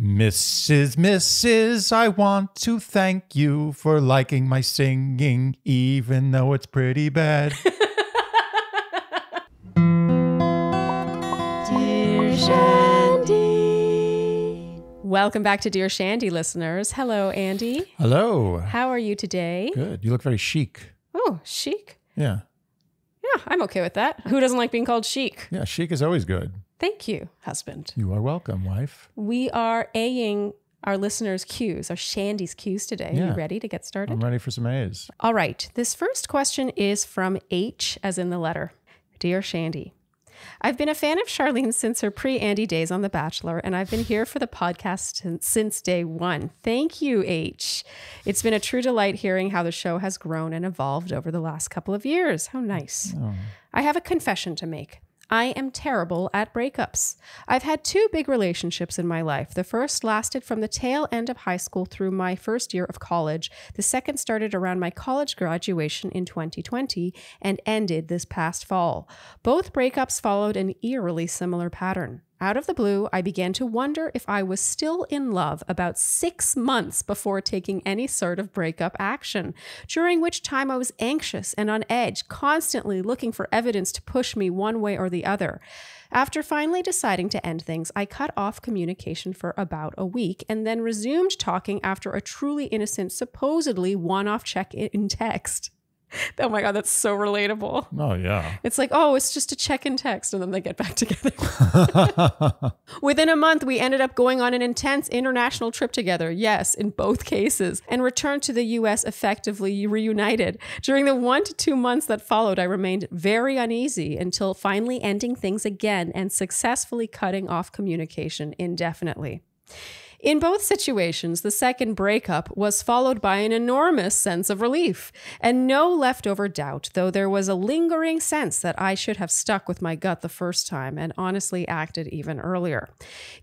Mrs., I want to thank you for liking my singing, even though it's pretty bad. Dear Shandy. Welcome back to Dear Shandy, listeners. Hello, Andy. Hello. How are you today? Good. You look very chic. Oh, chic. Yeah. Yeah, I'm okay with that. Who doesn't like being called chic? Yeah, chic is always good. Thank you, husband. You are welcome, wife. We are A-ing our listeners' cues, our Shandy's cues today. Yeah. You ready to get started? I'm ready for some A's. All right. This first question is from H, as in the letter. Dear Shandy, I've been a fan of Charlene since her pre-Andy days on The Bachelor, and I've been here for the podcast since day one. Thank you, H. It's been a true delight hearing how the show has grown and evolved over the last couple of years. How nice. Oh. I have a confession to make. I am terrible at breakups. I've had two big relationships in my life. The first lasted from the tail end of high school through my first year of college. The second started around my college graduation in 2020 and ended this past fall. Both breakups followed an eerily similar pattern. Out of the blue, I began to wonder if I was still in love about 6 months before taking any sort of breakup action, during which time I was anxious and on edge, constantly looking for evidence to push me one way or the other. After finally deciding to end things, I cut off communication for about a week and then resumed talking after a truly innocent, supposedly one-off check-in text. Oh my God, that's so relatable. Oh, yeah. It's like, oh, it's just a check-in text, and then they get back together. Within a month, we ended up going on an intense international trip together, yes, in both cases, and returned to the U.S. effectively reunited. During the 1 to 2 months that followed, I remained very uneasy until finally ending things again and successfully cutting off communication indefinitely. In both situations, the second breakup was followed by an enormous sense of relief and no leftover doubt, though there was a lingering sense that I should have stuck with my gut the first time and honestly acted even earlier.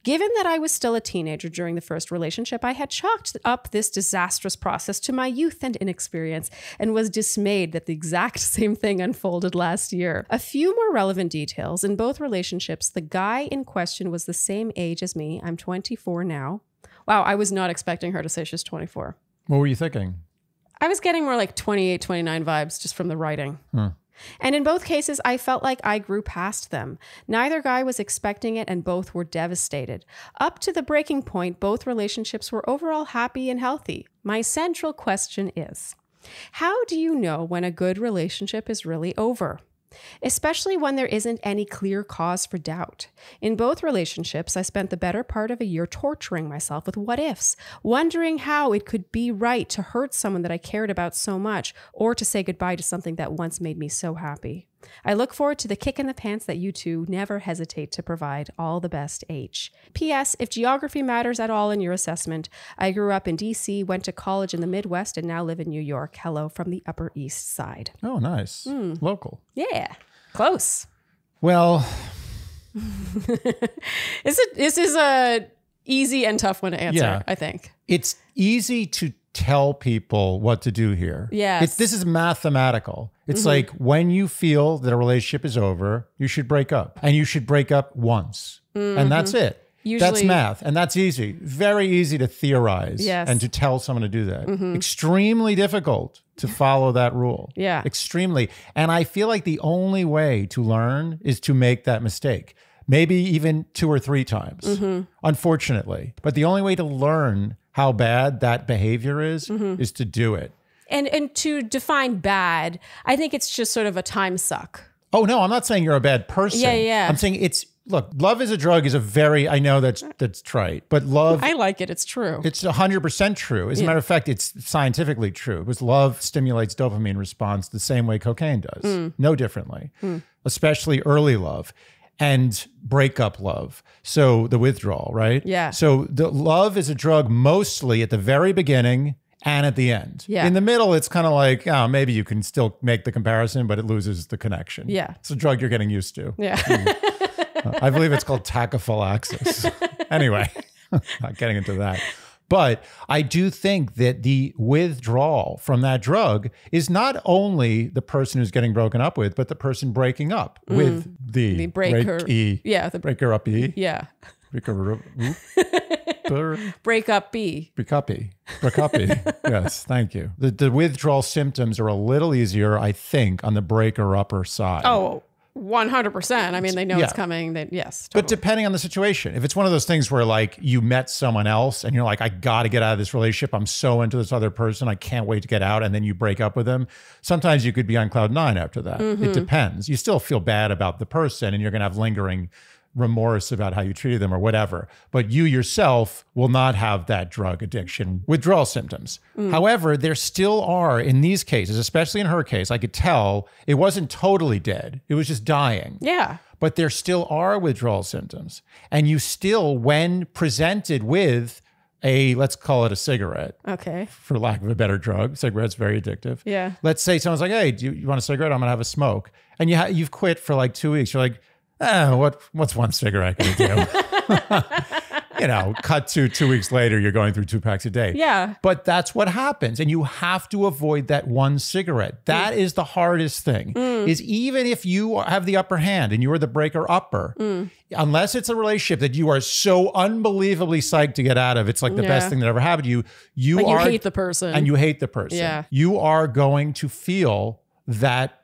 Given that I was still a teenager during the first relationship, I had chalked up this disastrous process to my youth and inexperience and was dismayed that the exact same thing unfolded last year. A few more relevant details. In both relationships, the guy in question was the same age as me. I'm 24 now. Wow, I was not expecting her to say she's 24. What were you thinking? I was getting more like 28, 29 vibes just from the writing. And in both cases, I felt like I grew past them. Neither guy was expecting it and both were devastated. Up to the breaking point, both relationships were overall happy and healthy. My central question is, how do you know when a good relationship is really over? Especially when there isn't any clear cause for doubt. In both relationships, I spent the better part of a year torturing myself with what ifs, wondering how it could be right to hurt someone that I cared about so much, or to say goodbye to something that once made me so happy. I look forward to the kick in the pants that you two never hesitate to provide. All the best, H. P.S. If geography matters at all in your assessment, I grew up in D.C., went to college in the Midwest, and now live in New York. Hello from the Upper East Side. Oh, nice. Local. Yeah. Close. Well, This is a easy and tough one to answer, Yeah. I think. it's easy to tell people what to do here. Yes. This is mathematical. It's like when you feel that a relationship is over, you should break up. And you should break up once. And that's it. That's Usually- math. And that's easy. Very easy to theorize Yes. and to tell someone to do that. Extremely difficult to follow that rule. Yeah. Extremely. And I feel like the only way to learn is to make that mistake. Maybe even 2 or 3 times, unfortunately. But the only way to learn how bad that behavior is to do it. And to define bad, I think it's just sort of a time suck. Oh, no, I'm not saying you're a bad person. Yeah. I'm saying look, love is a drug is a very, I know that's trite, but love, I like it. It's true. it's 100% true. As a matter of fact, it's scientifically true because love stimulates dopamine response the same way cocaine does, no differently, especially early love and breakup love. So the withdrawal, right? Yeah. So the love is a drug mostly at the very beginning and at the end. Yeah. In the middle, it's kind of like, oh, maybe you can still make the comparison, but it loses the connection. Yeah. It's a drug you're getting used to. Yeah. I believe it's called tachyphylaxis. Anyway, not getting into that. But I do think that the withdrawal from that drug is not only the person who's getting broken up with, but the person breaking up with the breaker. break-e. Yeah. Breaker up-e. Yeah. Breaker Breakup B. Breakuppy. Yes, thank you. The withdrawal symptoms are a little easier, I think, on the breaker upper side. Oh, 100%. I mean, they know it's coming. Yes. Totally. But depending on the situation, if it's one of those things where like you met someone else and you're like, I got to get out of this relationship. I'm so into this other person. I can't wait to get out. And then you break up with them. Sometimes you could be on cloud 9 after that. It depends. You still feel bad about the person and you're going to have lingering remorse about how you treated them or whatever. But you yourself will not have that drug addiction withdrawal symptoms. However, there still are, in these cases, especially in her case, I could tell it wasn't totally dead. It was just dying. Yeah. But there still are withdrawal symptoms. And you still, when presented with let's call it a cigarette. Okay. For lack of a better drug. Cigarette's very addictive. Yeah. Let's say someone's like, hey, do you want a cigarette? I'm going to have a smoke. And you've quit for like 2 weeks. You're like, what's one cigarette going to do? Cut to 2 weeks later, you're going through 2 packs a day. Yeah. But that's what happens. And you have to avoid that one cigarette. That is the hardest thing, is even if you have the upper hand and you're the breaker upper, unless it's a relationship that you are so unbelievably psyched to get out of, it's like the best thing that ever happened to you. You hate the person. And you hate the person. Yeah. You are going to feel that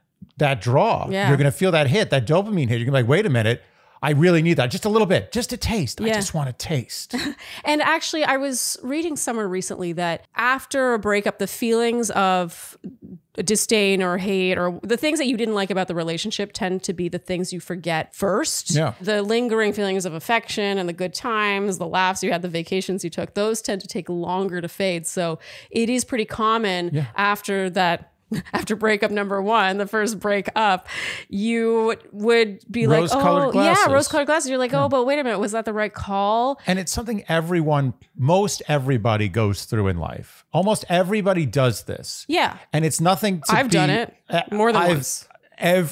draw. Yeah. You're going to feel that hit, that dopamine hit. You're going to be like, wait a minute, I really need that. Just a little bit, just a taste. I just want a taste. And actually, I was reading somewhere recently that after a breakup, the feelings of disdain or hate or the things that you didn't like about the relationship tend to be the things you forget first. Yeah. The lingering feelings of affection and the good times, the laughs you had, the vacations you took, those tend to take longer to fade. So it is pretty common after breakup number 1, the first breakup, you would be like, rose-colored glasses. Yeah, rose-colored glasses. You're like, oh, but wait a minute, was that the right call? And it's something most everybody goes through in life. Almost everybody does this. Yeah. And it's nothing to I've done it more than once. I've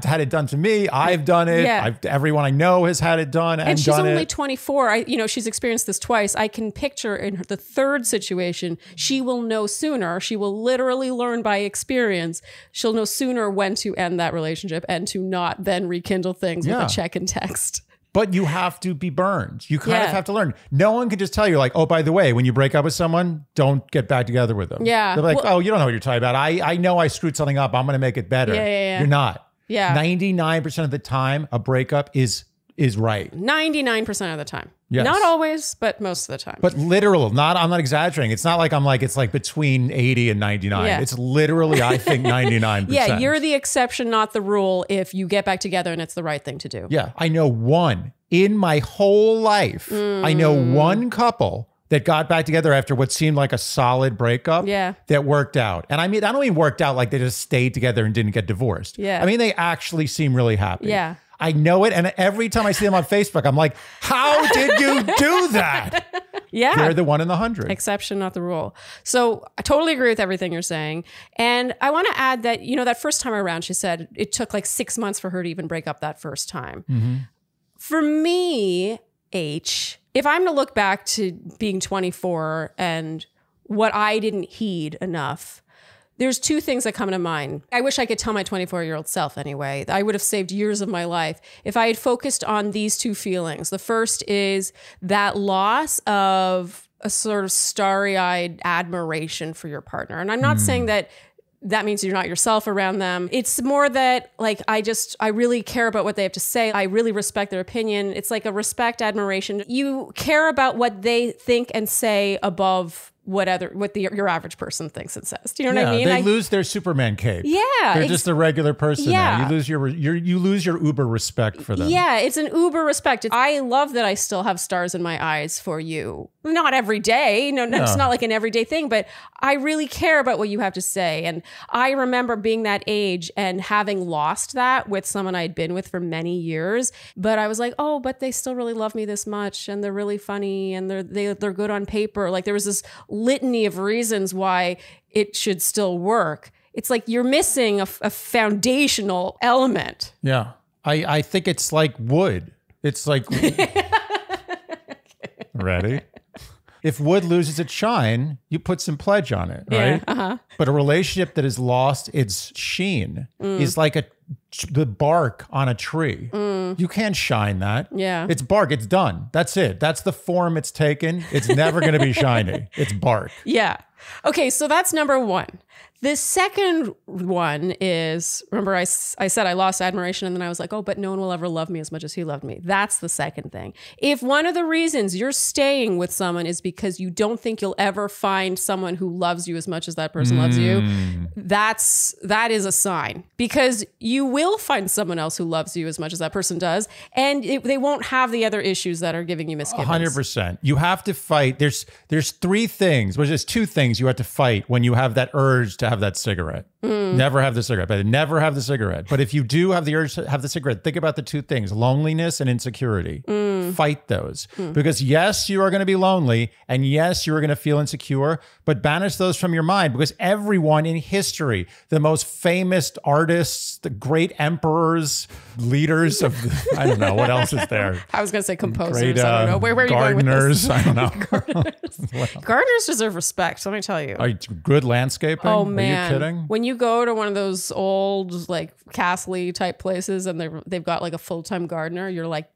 had it done to me. I've done it. Yeah. Everyone I know has had it done and she's done only it. 24. She's experienced this twice. I can picture in the third situation, she will know sooner. She will literally learn by experience. She'll know sooner when to end that relationship and to not then rekindle things with a check and text. But you have to be burned. You kind of have to learn. No one can just tell you like, oh, by the way, when you break up with someone, don't get back together with them. Yeah. They're like, oh, you don't know what you're talking about. I know I screwed something up. I'm going to make it better. Yeah. You're not. Yeah. 99% of the time, a breakup is right. 99% of the time. Yes. Not always, but most of the time. But literal, I'm not exaggerating. It's not like it's like between 80 and 99. Yeah. It's literally, I think, 99%. Yeah, you're the exception, not the rule if you get back together and it's the right thing to do. Yeah, I know one in my whole life. I know one couple that got back together after what seemed like a solid breakup that worked out. And I don't mean worked out like they just stayed together and didn't get divorced. Yeah. I mean, they actually seem really happy. Yeah. I know it. And every time I see them on Facebook, I'm like, how did you do that? Yeah. They're the 1 in 100. Exception, not the rule. So I totally agree with everything you're saying. And I want to add that, that first time around, she said it took like 6 months for her to even break up that first time. Mm-hmm. For me, if I'm to look back to being 24 and what I didn't heed enough, there's 2 things that come to mind. I wish I could tell my 24-year-old self anyway. I would have saved years of my life if I had focused on these 2 feelings. The first is that loss of a sort of starry-eyed admiration for your partner. And I'm not saying that means you're not yourself around them. It's more that like, I really care about what they have to say. I really respect their opinion. It's like a respect, admiration. You care about what they think and say above what your average person thinks and says. Do you know what I mean? They lose their Superman cape. Yeah. They're just a regular person Yeah. now. You lose your uber respect for them. Yeah, it's an uber respect. I love that I still have stars in my eyes for you. Not every day. No, it's not like an everyday thing, but I really care about what you have to say. And I remember being that age and having lost that with someone I had been with for many years. But I was like, oh, but they still really love me this much. And they're really funny. And they're good on paper. Like there was this litany of reasons why it should still work. It's like you're missing a foundational element. Yeah. I think it's like wood. It's like... Ready? If wood loses its shine, you put some pledge on it, right? Yeah, But a relationship that has lost its sheen is like a the bark on a tree. You can't shine that. Yeah. It's bark. It's done. That's it. That's the form it's taken. It's never going to be shiny. It's bark. Yeah. Okay, so that's number one. The second one is, remember I said I lost admiration and then I was like, oh, but no one will ever love me as much as he loved me. That's the second thing. If one of the reasons you're staying with someone is because you don't think you'll ever find someone who loves you as much as that person loves you, that is a sign. Because you will find someone else who loves you as much as that person does, and they won't have the other issues that are giving you misgivings. 100%. You have to fight. There's three things, well, there's two things you have to fight when you have that urge to have that cigarette. Never have the cigarette, but never have the cigarette. But if you do have the urge to have the cigarette, think about the two things, loneliness and insecurity. Fight those. Because yes, you are going to be lonely, and yes, you are going to feel insecure, but banish those from your mind, because everyone in history, the most famous artists, the great emperors, leaders of, I don't know, what else is there? I was going to say composers. Great, I don't know. Where are you going with this? gardeners, I don't know. Gardeners deserve respect, let me tell you. Good landscaping? Oh, man. Are you kidding? When you go to one of those old, like, castle-y type places and they've got, like, a full-time gardener, you're like,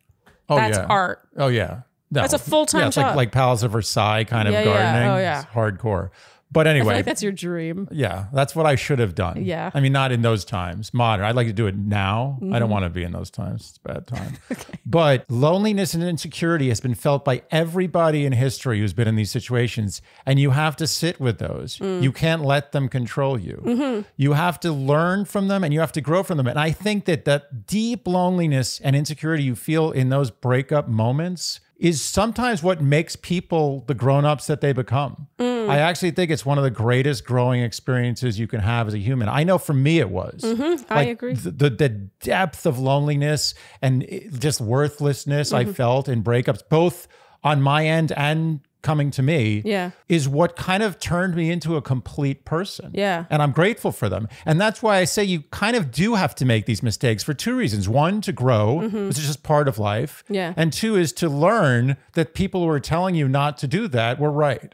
that's art. Oh, yeah. No. That's a full-time it's job. like Palace of Versailles kind of gardening. Yeah. Oh, yeah. It's hardcore. But anyway. I feel like that's your dream. Yeah, that's what I should have done. Yeah. I mean, not in those times. Modern. I'd like to do it now. I don't want to be in those times. It's a bad time. Okay. But loneliness and insecurity has been felt by everybody in history who's been in these situations. And you have to sit with those. You can't let them control you. You have to learn from them and you have to grow from them. And I think that deep loneliness and insecurity you feel in those breakup moments is sometimes what makes people the grown-ups that they become. I actually think it's one of the greatest growing experiences you can have as a human. I know for me it was. I agree. The depth of loneliness and just worthlessness I felt in breakups, both on my end and coming to me, is what kind of turned me into a complete person. Yeah. And I'm grateful for them. And that's why I say you kind of do have to make these mistakes for two reasons. One, to grow, which is just part of life. Yeah. And two is to learn that people who are telling you not to do that were right.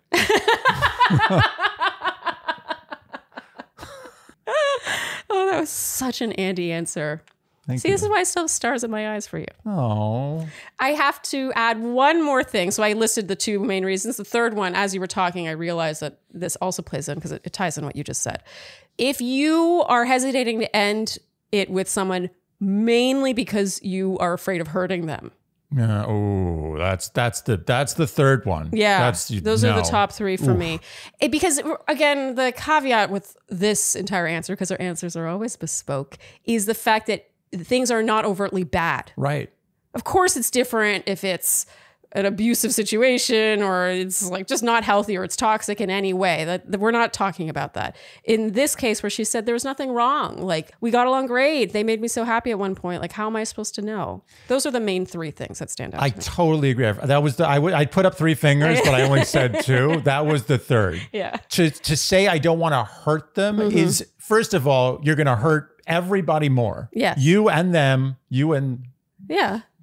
Oh, that was such an Andy answer. Thank you. This is why I still have stars in my eyes for you. Oh. I have to add one more thing. So I listed the two main reasons. The third one, as you were talking, I realized that this also plays in because it ties in what you just said. If you are hesitating to end it with someone mainly because you are afraid of hurting them. Yeah. Oh, that's the third one. Yeah. Those are the top three for me. Because again, the caveat with this entire answer, because our answers are always bespoke, is the fact that things are not overtly bad. Right. Of course, it's different if it's an abusive situation or it's like just not healthy or it's toxic in any way. That we're not talking about that. In this case where she said there was nothing wrong, like we got along great. They made me so happy at one point. Like, how am I supposed to know? Those are the main three things that stand out. I totally agree. That was I put up three fingers, but I only said two. That was the third. Yeah. To say I don't want to hurt them is, first of all, you're going to hurt everybody more. Yes. You and them, you and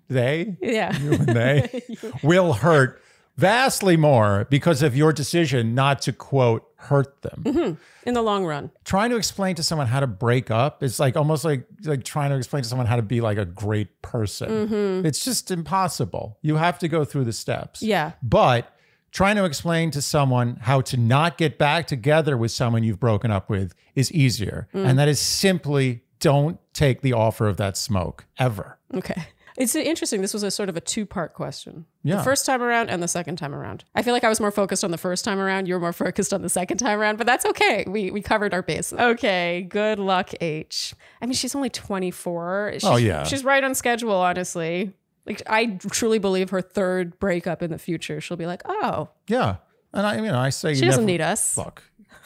they, you and they will hurt vastly more because of your decision not to, quote, hurt them. In the long run. Trying to explain to someone how to break up is like almost like trying to explain to someone how to be like a great person. It's just impossible. You have to go through the steps. Yeah. But trying to explain to someone how to not get back together with someone you've broken up with is easier. And that is simply don't take the offer of that smoke ever. Okay. It's interesting. This was a sort of a two-part question. Yeah. The first time around and the second time around. I feel like I was more focused on the first time around. You were more focused on the second time around, but that's okay. We covered our bases. Okay. Good luck, H. I mean, she's only 24. She's right on schedule, honestly. Like, I truly believe her third breakup in the future, she'll be like, oh. Yeah. And I say she doesn't need us. Look,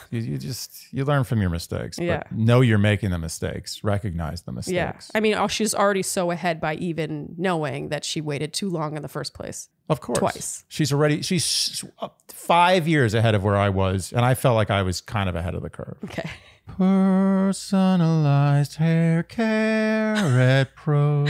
you learn from your mistakes. But know you're making the mistakes. Recognize the mistakes. Yeah. I mean, she's already so ahead by even knowing that she waited too long in the first place. Of course. Twice. She's 5 years ahead of where I was. And I felt like I was kind of ahead of the curve. Okay. Personalized hair care at Pros.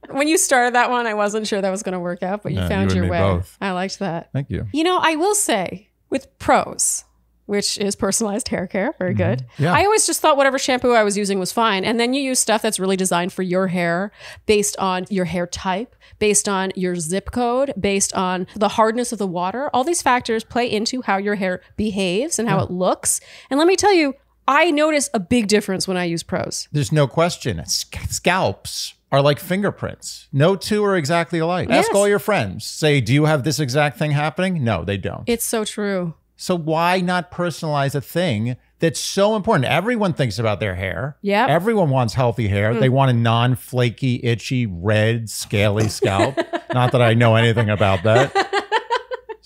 When you started that one, I wasn't sure that was going to work out, but you found your way. Both. I liked that. Thank you. You know, I will say with Pros, which is personalized hair care. Very good. Yeah. I always just thought whatever shampoo I was using was fine. And then you use stuff that's really designed for your hair based on your hair type, based on your zip code, based on the hardness of the water. All these factors play into how your hair behaves and how it looks. And let me tell you, I notice a big difference when I use Pros. There's no question. Scalps are like fingerprints. No two are exactly alike. Ask all your friends. Say, do you have this exact thing happening? No, they don't. It's so true. So why not personalize a thing that's so important? Everyone thinks about their hair. Yeah. Everyone wants healthy hair. They want a non-flaky, itchy, red, scaly scalp. Not that I know anything about that.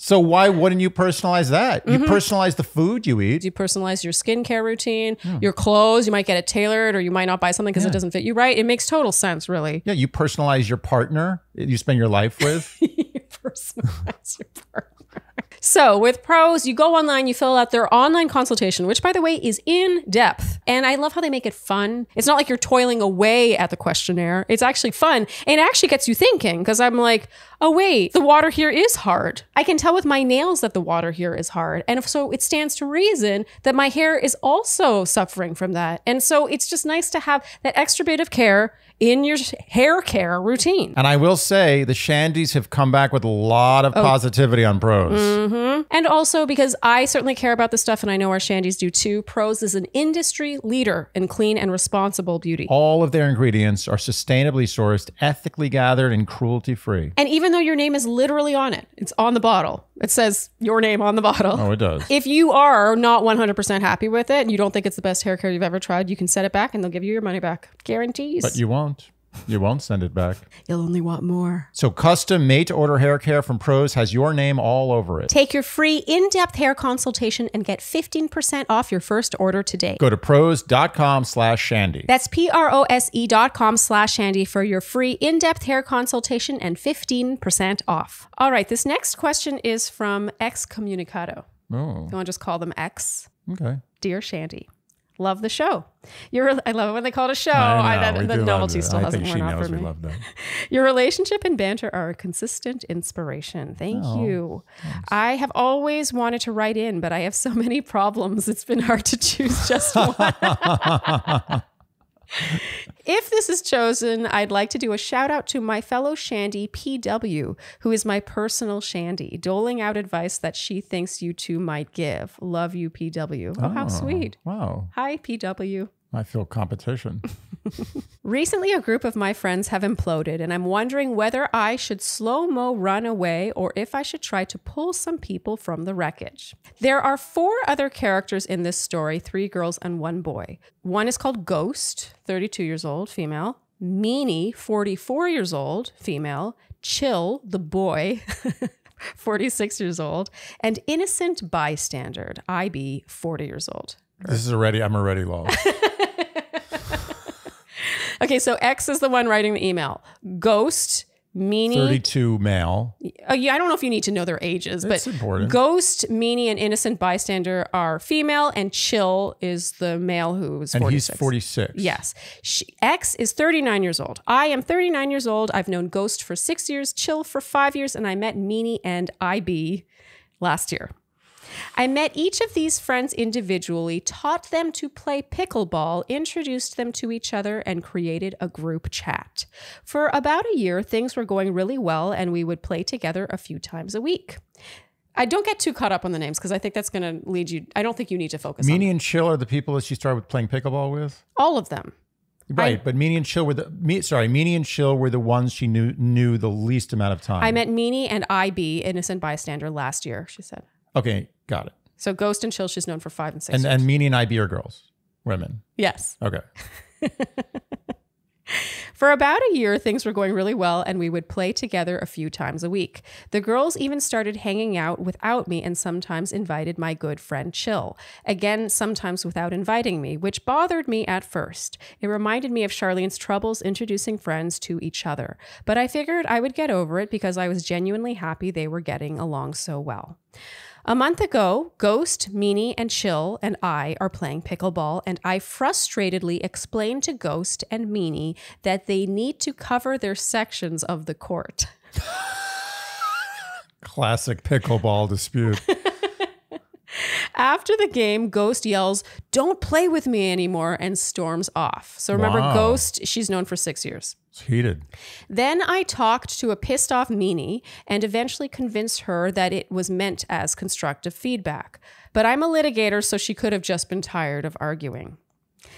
So why wouldn't you personalize that? You personalize the food you eat. You personalize your skincare routine, your clothes. You might get it tailored, or you might not buy something because it doesn't fit you right. It makes total sense, really. Yeah, you personalize your partner you spend your life with. You personalize your partner. So with Pros, you go online, you fill out their online consultation, which by the way is in depth. And I love how they make it fun. It's not like you're toiling away at the questionnaire. It's actually fun. And it actually gets you thinking because I'm like, oh wait, the water here is hard. I can tell with my nails that the water here is hard. And so it stands to reason that my hair is also suffering from that. And so it's just nice to have that extra bit of care in your hair care routine. And I will say the Shandies have come back with a lot of positivity on Pros. And also because I certainly care about this stuff and I know our Shandies do too, Pros is an industry leader in clean and responsible beauty. All of their ingredients are sustainably sourced, ethically gathered, and cruelty-free. And even though your name is literally on it, it's on the bottle. It says your name on the bottle. Oh, it does. If you are not 100% happy with it and you don't think it's the best hair care you've ever tried, you can set it back and they'll give you your money back. Guarantees. But you won't. You won't send it back. You'll only want more. So custom made-to-order hair care from Pros has your name all over it. Take your free in-depth hair consultation and get 15% off your first order today. Go to pros.com/Shandy. That's PROSE.com/Shandy for your free in-depth hair consultation and 15% off. All right, this next question is from Excommunicado. Oh, You want to just call them X? okay. Dear Shandy, love the show. I love it when they call it a show. I know, we The do novelty love still that. hasn't I think worn she off knows for we me. love that. Your relationship and banter are a consistent inspiration. Thank you. Thanks. I have always wanted to write in, but I have so many problems. It's been hard to choose just one. If this is chosen, I'd like to do a shout out to my fellow Shandy PW, who is my personal Shandy, doling out advice that she thinks you two might give. Love you, PW. Oh, how sweet. Wow. Hi, PW. I feel competition. Recently, a group of my friends have imploded, and I'm wondering whether I should slow-mo run away or if I should try to pull some people from the wreckage. There are 4 other characters in this story, 3 girls and 1 boy. One is called Ghost, 32 years old, female. Meanie, 44 years old, female. Chill, the boy, 46 years old. And Innocent Bystander, IB, 40 years old. I'm already lost. Okay, so X is the one writing the email. Ghost, Meanie. 32 male. Yeah, I don't know if you need to know their ages, It's but important. Ghost, Meanie, and Innocent Bystander are female, and Chill is the male who is 46. And he's 46. Yes. X is 39 years old. I am 39 years old. I've known Ghost for 6 years, Chill for 5 years, and I met Meanie and IB last year. I met each of these friends individually, taught them to play pickleball, introduced them to each other, and created a group chat. For about a year, things were going really well, and we would play together a few times a week. I don't get too caught up on the names because I think that's going to lead you. I don't think you need to focus on Meanie and Chill are the people that she started with playing pickleball with? all of them. Right, but Meanie and Chill were Meanie and Chill were the ones she knew the least amount of time. I met Meanie and IB, Innocent Bystander, last year, she said. Okay, got it. So Ghost and Chill, she's known for 5 and 6 years. And Meanie and IB are girls, women. Yes. Okay. For about a year, things were going really well, and we would play together a few times a week. The girls even started hanging out without me and sometimes invited my good friend Chill. Again, sometimes without inviting me, which bothered me at first. It reminded me of Charlene's troubles introducing friends to each other. But I figured I would get over it because I was genuinely happy they were getting along so well. A month ago, Ghost, Meanie, and Chill and I are playing pickleball, and I frustratedly explained to Ghost and Meanie that they need to cover their sections of the court. Classic pickleball dispute. After the game, Ghost yells, "Don't play with me anymore," and storms off. So remember, Wow. Ghost, she's known for 6 years. It's heated. Then I talked to a pissed off meanie and eventually convinced her that it was meant as constructive feedback. But I'm a litigator, so she could have just been tired of arguing.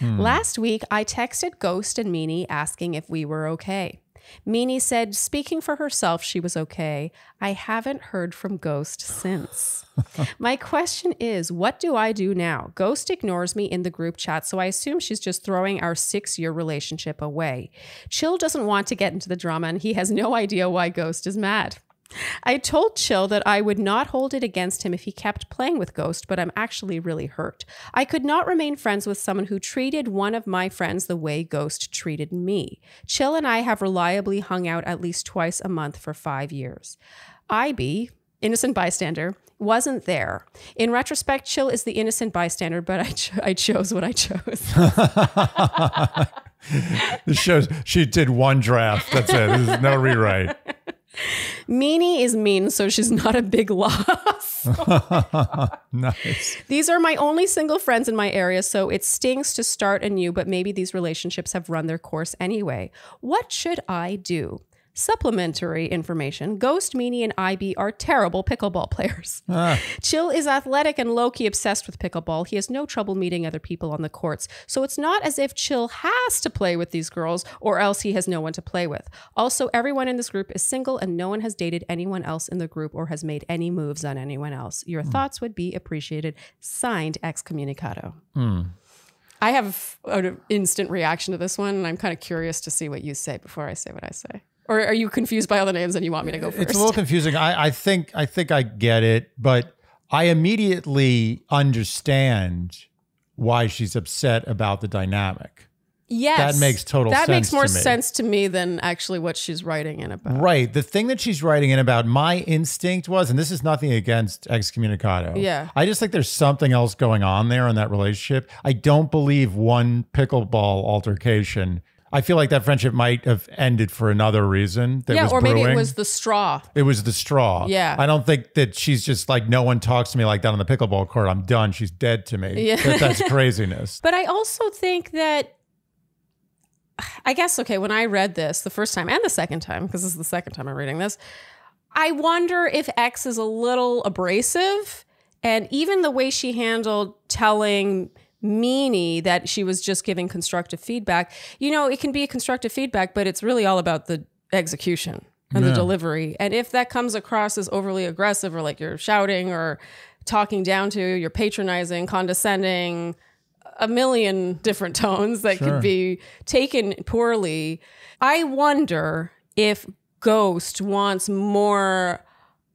Last week, I texted Ghost and Meanie asking if we were okay. Meanie said, speaking for herself, she was okay. I haven't heard from Ghost since. My question is, what do I do now? Ghost ignores me in the group chat, so I assume she's just throwing our 6-year relationship away. Chill doesn't want to get into the drama, and he has no idea why Ghost is mad. I told Chill that I would not hold it against him if he kept playing with Ghost, but I'm actually really hurt. I could not remain friends with someone who treated one of my friends the way Ghost treated me. Chill and I have reliably hung out at least twice a month for 5 years. IB, innocent bystander, wasn't there. In retrospect, Chill is the innocent bystander, but I chose what I chose. This shows she did one draft. That's it. There's no rewrite. Meanie is mean, so she's not a big loss. Nice. These are my only single friends in my area, so it stings to start anew, but maybe these relationships have run their course anyway. What should I do? Supplementary information. Ghost, Meanie, and IB are terrible pickleball players. Chill is athletic and low-key obsessed with pickleball. He has no trouble meeting other people on the courts. So it's not as if Chill has to play with these girls or else he has no one to play with. Also, everyone in this group is single and no one has dated anyone else in the group or has made any moves on anyone else. Your thoughts would be appreciated. Signed, excommunicado. I have an instant reaction to this one, and I'm kind of curious to see what you say before I say what I say. Or are you confused by all the names and you want me to go first? It's a little confusing. I think I get it, but I immediately understand why she's upset about the dynamic. Yes. That makes total sense. That makes more to me. sense to me than actually what she's writing in about. Right. The thing that she's writing in about, my instinct was, and this is nothing against excommunicado. Yeah. I just think there's something else going on there in that relationship. I don't believe one pickleball altercation. I feel like that friendship might have ended for another reason. That was maybe brewing. it was the straw. It was the straw. Yeah. I don't think that she's just like, no one talks to me like that on the pickleball court. I'm done. She's dead to me. Yeah. That's craziness. But I also think that, I guess, okay, when I read this the first time and the second time, because this is the second time I'm reading this, I wonder if X is a little abrasive. And even the way she handled telling Meanie that she was just giving constructive feedback. You know, it can be a constructive feedback, but it's really all about the execution and the delivery. And if that comes across as overly aggressive or like you're shouting or talking down to, you're patronizing, condescending, a million different tones that could be taken poorly. I wonder if Ghost wants more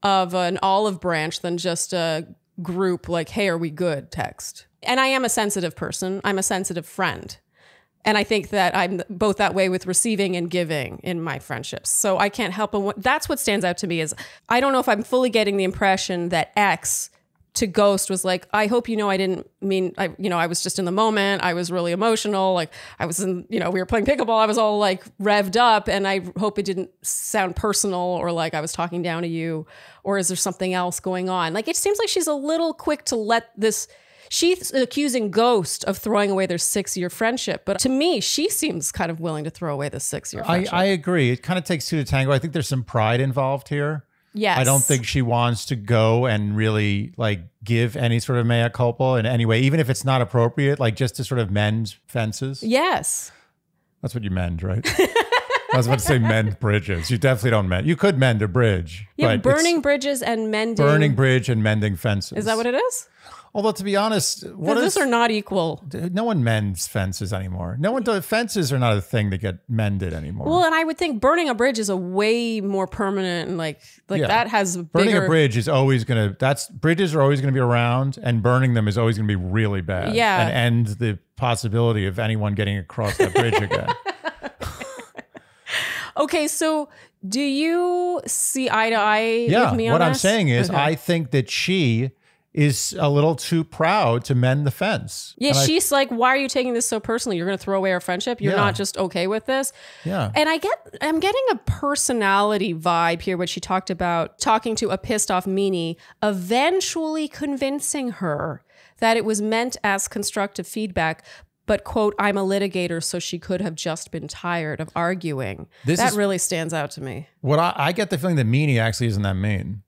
of an olive branch than just a group like, hey, are we good text? And I am a sensitive person. I'm a sensitive friend. And I think that I'm both that way with receiving and giving in my friendships. So I can't help but that's what stands out to me is I don't know if I'm fully getting the impression that X to Ghost was like, I hope you know I didn't mean, I was just in the moment. I was really emotional. Like I was in, we were playing pickleball. I was all like revved up and I hope it didn't sound personal or like I was talking down to you. Or is there something else going on? Like it seems like she's a little quick to let this. She's accusing Ghost of throwing away their 6-year friendship. But to me, she seems kind of willing to throw away the 6-year friendship. I agree. It kind of takes two to tango. I think there's some pride involved here. Yes. I don't think she wants to go and really like give any sort of mea culpa in any way, even if it's not appropriate, like just to sort of mend fences. Yes. That's what you mend, right? I was about to say mend bridges. You definitely don't mend. You could mend a bridge. Yeah, but burning bridges and mending. Burning bridge and mending fences. Is that what it is? Although to be honest, Those are not equal. No one mends fences anymore. No one does. Fences are not a thing that get mended anymore. Well, and I would think burning a bridge is a way more permanent and like that has burning a bridge is always gonna. Bridges are always gonna be around, and burning them is always gonna be really bad. Yeah, and end the possibility of anyone getting across that bridge again. Okay, so do you see eye to eye with me on what this? I'm saying is, okay. I think that she is a little too proud to mend the fence. Yeah, and she's like, why are you taking this so personally? You're going to throw away our friendship? You're not just okay with this? Yeah. And I'm getting a personality vibe here, which she talked about talking to a pissed off Meanie, eventually convincing her that it was meant as constructive feedback, but, quote, I'm a litigator, so she could have just been tired of arguing. That really stands out to me. What I get the feeling that Meanie actually isn't that mean.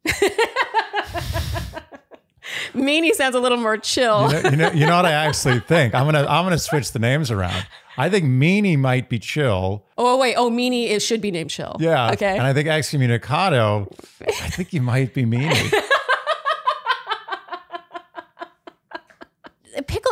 Meanie sounds a little more chill. You know what I actually think? I'm gonna switch the names around. I think Meanie might be chill. Oh wait, Meanie should be named Chill. Yeah. Okay. And I think excommunicado, I think you might be Meanie.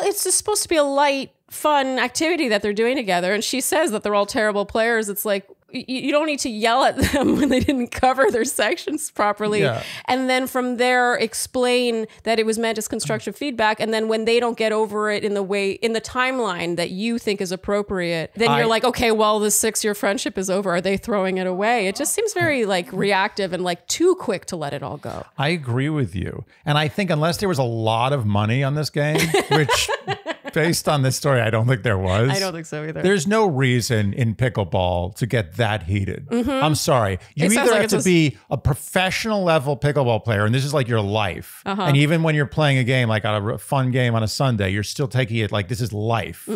It's just supposed to be a light, fun activity that they're doing together. And she says that they're all terrible players. It's like, you don't need to yell at them when they didn't cover their sections properly. Yeah. And then from there, explain that it was meant as constructive feedback. And then when they don't get over it in the timeline that you think is appropriate, then you're like, okay, well, this 6-year friendship is over. Are they throwing it away? It just seems very like reactive and like too quick to let it all go. I agree with you. And I think unless there was a lot of money on this game, which based on this story, I don't think there was. I don't think so either. There's no reason in pickleball to get that heated. I'm sorry. You either have to be a professional level pickleball player, and this is like your life. And even when you're playing a game, like a fun game on a Sunday, you're still taking it like this is life.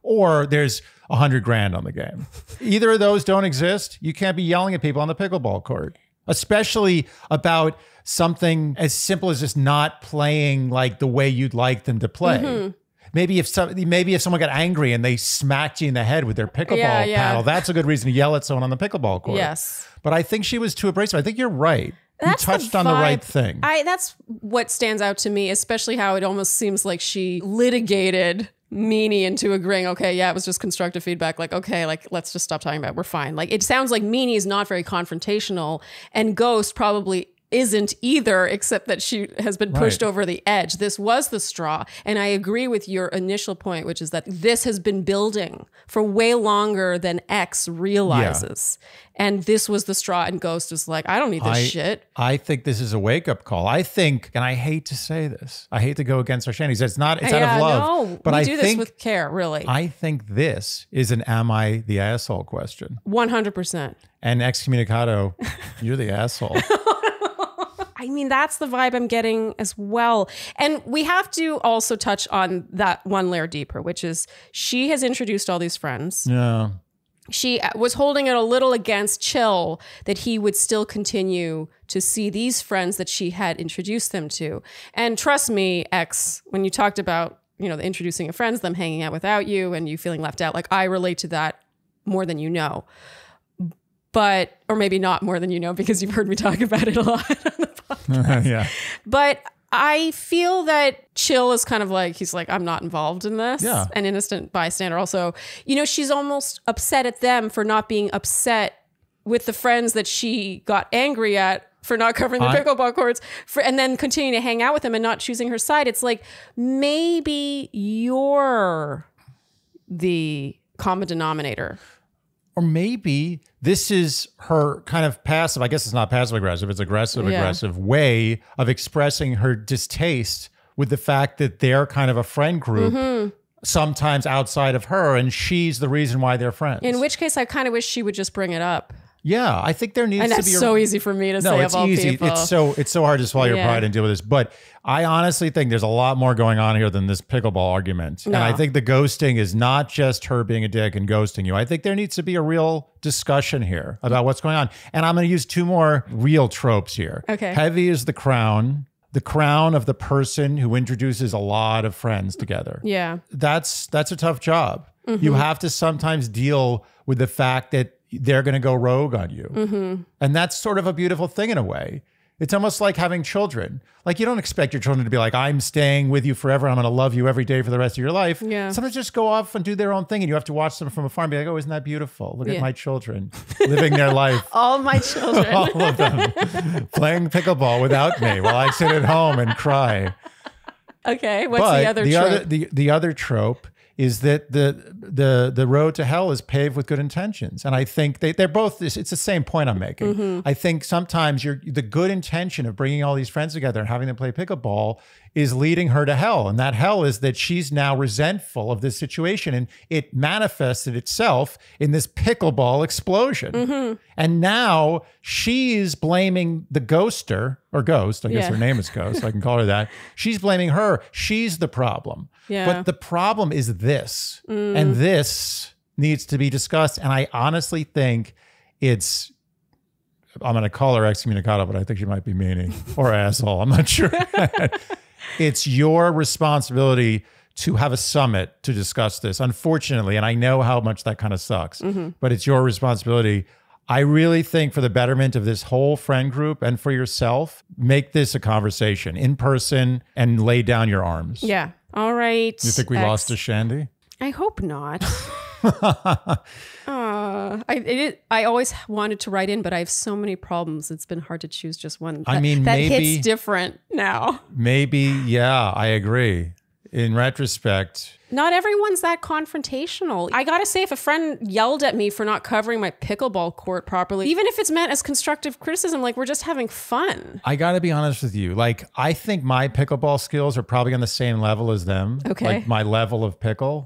Or there's $100,000 on the game. Either of those don't exist. You can't be yelling at people on the pickleball court, especially about something as simple as just not playing like the way you'd like them to play. Maybe if someone got angry and they smacked you in the head with their pickleball paddle, that's a good reason to yell at someone on the pickleball court. Yes. But I think she was too abrasive. I think you're right. That's you touched on the right thing. That's what stands out to me, especially how it almost seems like she litigated Meanie into agreeing, okay, yeah, it was just constructive feedback. Like, okay, like, let's just stop talking about it. We're fine. Like, it sounds like Meanie is not very confrontational, and Ghost probably isn't either, except that she has been pushed over the edge. This was the straw. And I agree with your initial point, which is that this has been building for way longer than X realizes. Yeah. And this was the straw, and Ghost was like, I don't need this shit. I think this is a wake-up call. I think, and I hate to say this, I hate to go against our Shandy. It's out of love. No, but I do this with care, really. I think this is an am I the asshole question. 100%. And excommunicado, you're the asshole. I mean, that's the vibe I'm getting as well. And we have to also touch on that one layer deeper, which is she has introduced all these friends. Yeah. She was holding it a little against Chill that he would still continue to see these friends that she had introduced them to. And trust me, X, when you talked about, the introducing of friends, them hanging out without you and you feeling left out, like I relate to that more than you know. But, or maybe not more than you know, because you've heard me talk about it a lot on the podcast. Yeah. But I feel that Chill is kind of like, he's like, I'm not involved in this. Yeah. An innocent bystander. Also, she's almost upset at them for not being upset with the friends that she got angry at for not covering the pickleball courts, and then continuing to hang out with them and not choosing her side. It's like, maybe you're the common denominator. Or maybe this is her kind of passive, I guess it's not passive aggressive, it's aggressive way of expressing her distaste with the fact that they're kind of a friend group, sometimes outside of her, and she's the reason why they're friends. In which case, I kind of wish she would just bring it up. Yeah, I think there needs to be. And that's so easy for me to say of all people. It's so hard to swallow your pride and deal with this. But I honestly think there's a lot more going on here than this pickleball argument. No. And I think the ghosting is not just her being a dick and ghosting you. I think there needs to be a real discussion here about what's going on. And I'm going to use 2 more real tropes here. Okay. Heavy is the crown of the person who introduces a lot of friends together. Yeah. That's a tough job. You have to sometimes deal with the fact that they're going to go rogue on you. And that's sort of a beautiful thing in a way. It's almost like having children. Like, you don't expect your children to be like, I'm staying with you forever. I'm going to love you every day for the rest of your life. Yeah. Sometimes just go off and do their own thing, and you have to watch them from afar and be like, oh, isn't that beautiful? Look at my children living their life. All my children. All of them playing pickleball without me while I sit at home and cry. Okay, what's the other trope? The other trope is that the road to hell is paved with good intentions. And I think they're both, it's the same point I'm making. I think sometimes the good intention of bringing all these friends together and having them play pickleball is leading her to hell. And that hell is that she's now resentful of this situation. And it manifested itself in this pickleball explosion. And now she's blaming the ghoster, or ghost, I guess her name is Ghost, so I can call her that. She's blaming her. She's the problem. But the problem is this. And this needs to be discussed. And I honestly think it's, I'm going to call her excommunicado, but I think she might be meaning, or asshole. I'm not sure. It's your responsibility to have a summit to discuss this, unfortunately. And I know how much that kind of sucks, but it's your responsibility. I really think for the betterment of this whole friend group and for yourself, make this a conversation in person and lay down your arms. Yeah. All right. You think we lost to Shandy? I hope not. I always wanted to write in, but I have so many problems. It's been hard to choose just one. I mean, that maybe hits different now. Maybe, yeah, I agree. In retrospect, not everyone's that confrontational. I gotta say, if a friend yelled at me for not covering my pickleball court properly, even if it's meant as constructive criticism, like we're just having fun. I gotta be honest with you. Like, I think my pickleball skills are probably on the same level as them. Okay. Like my level of pickle.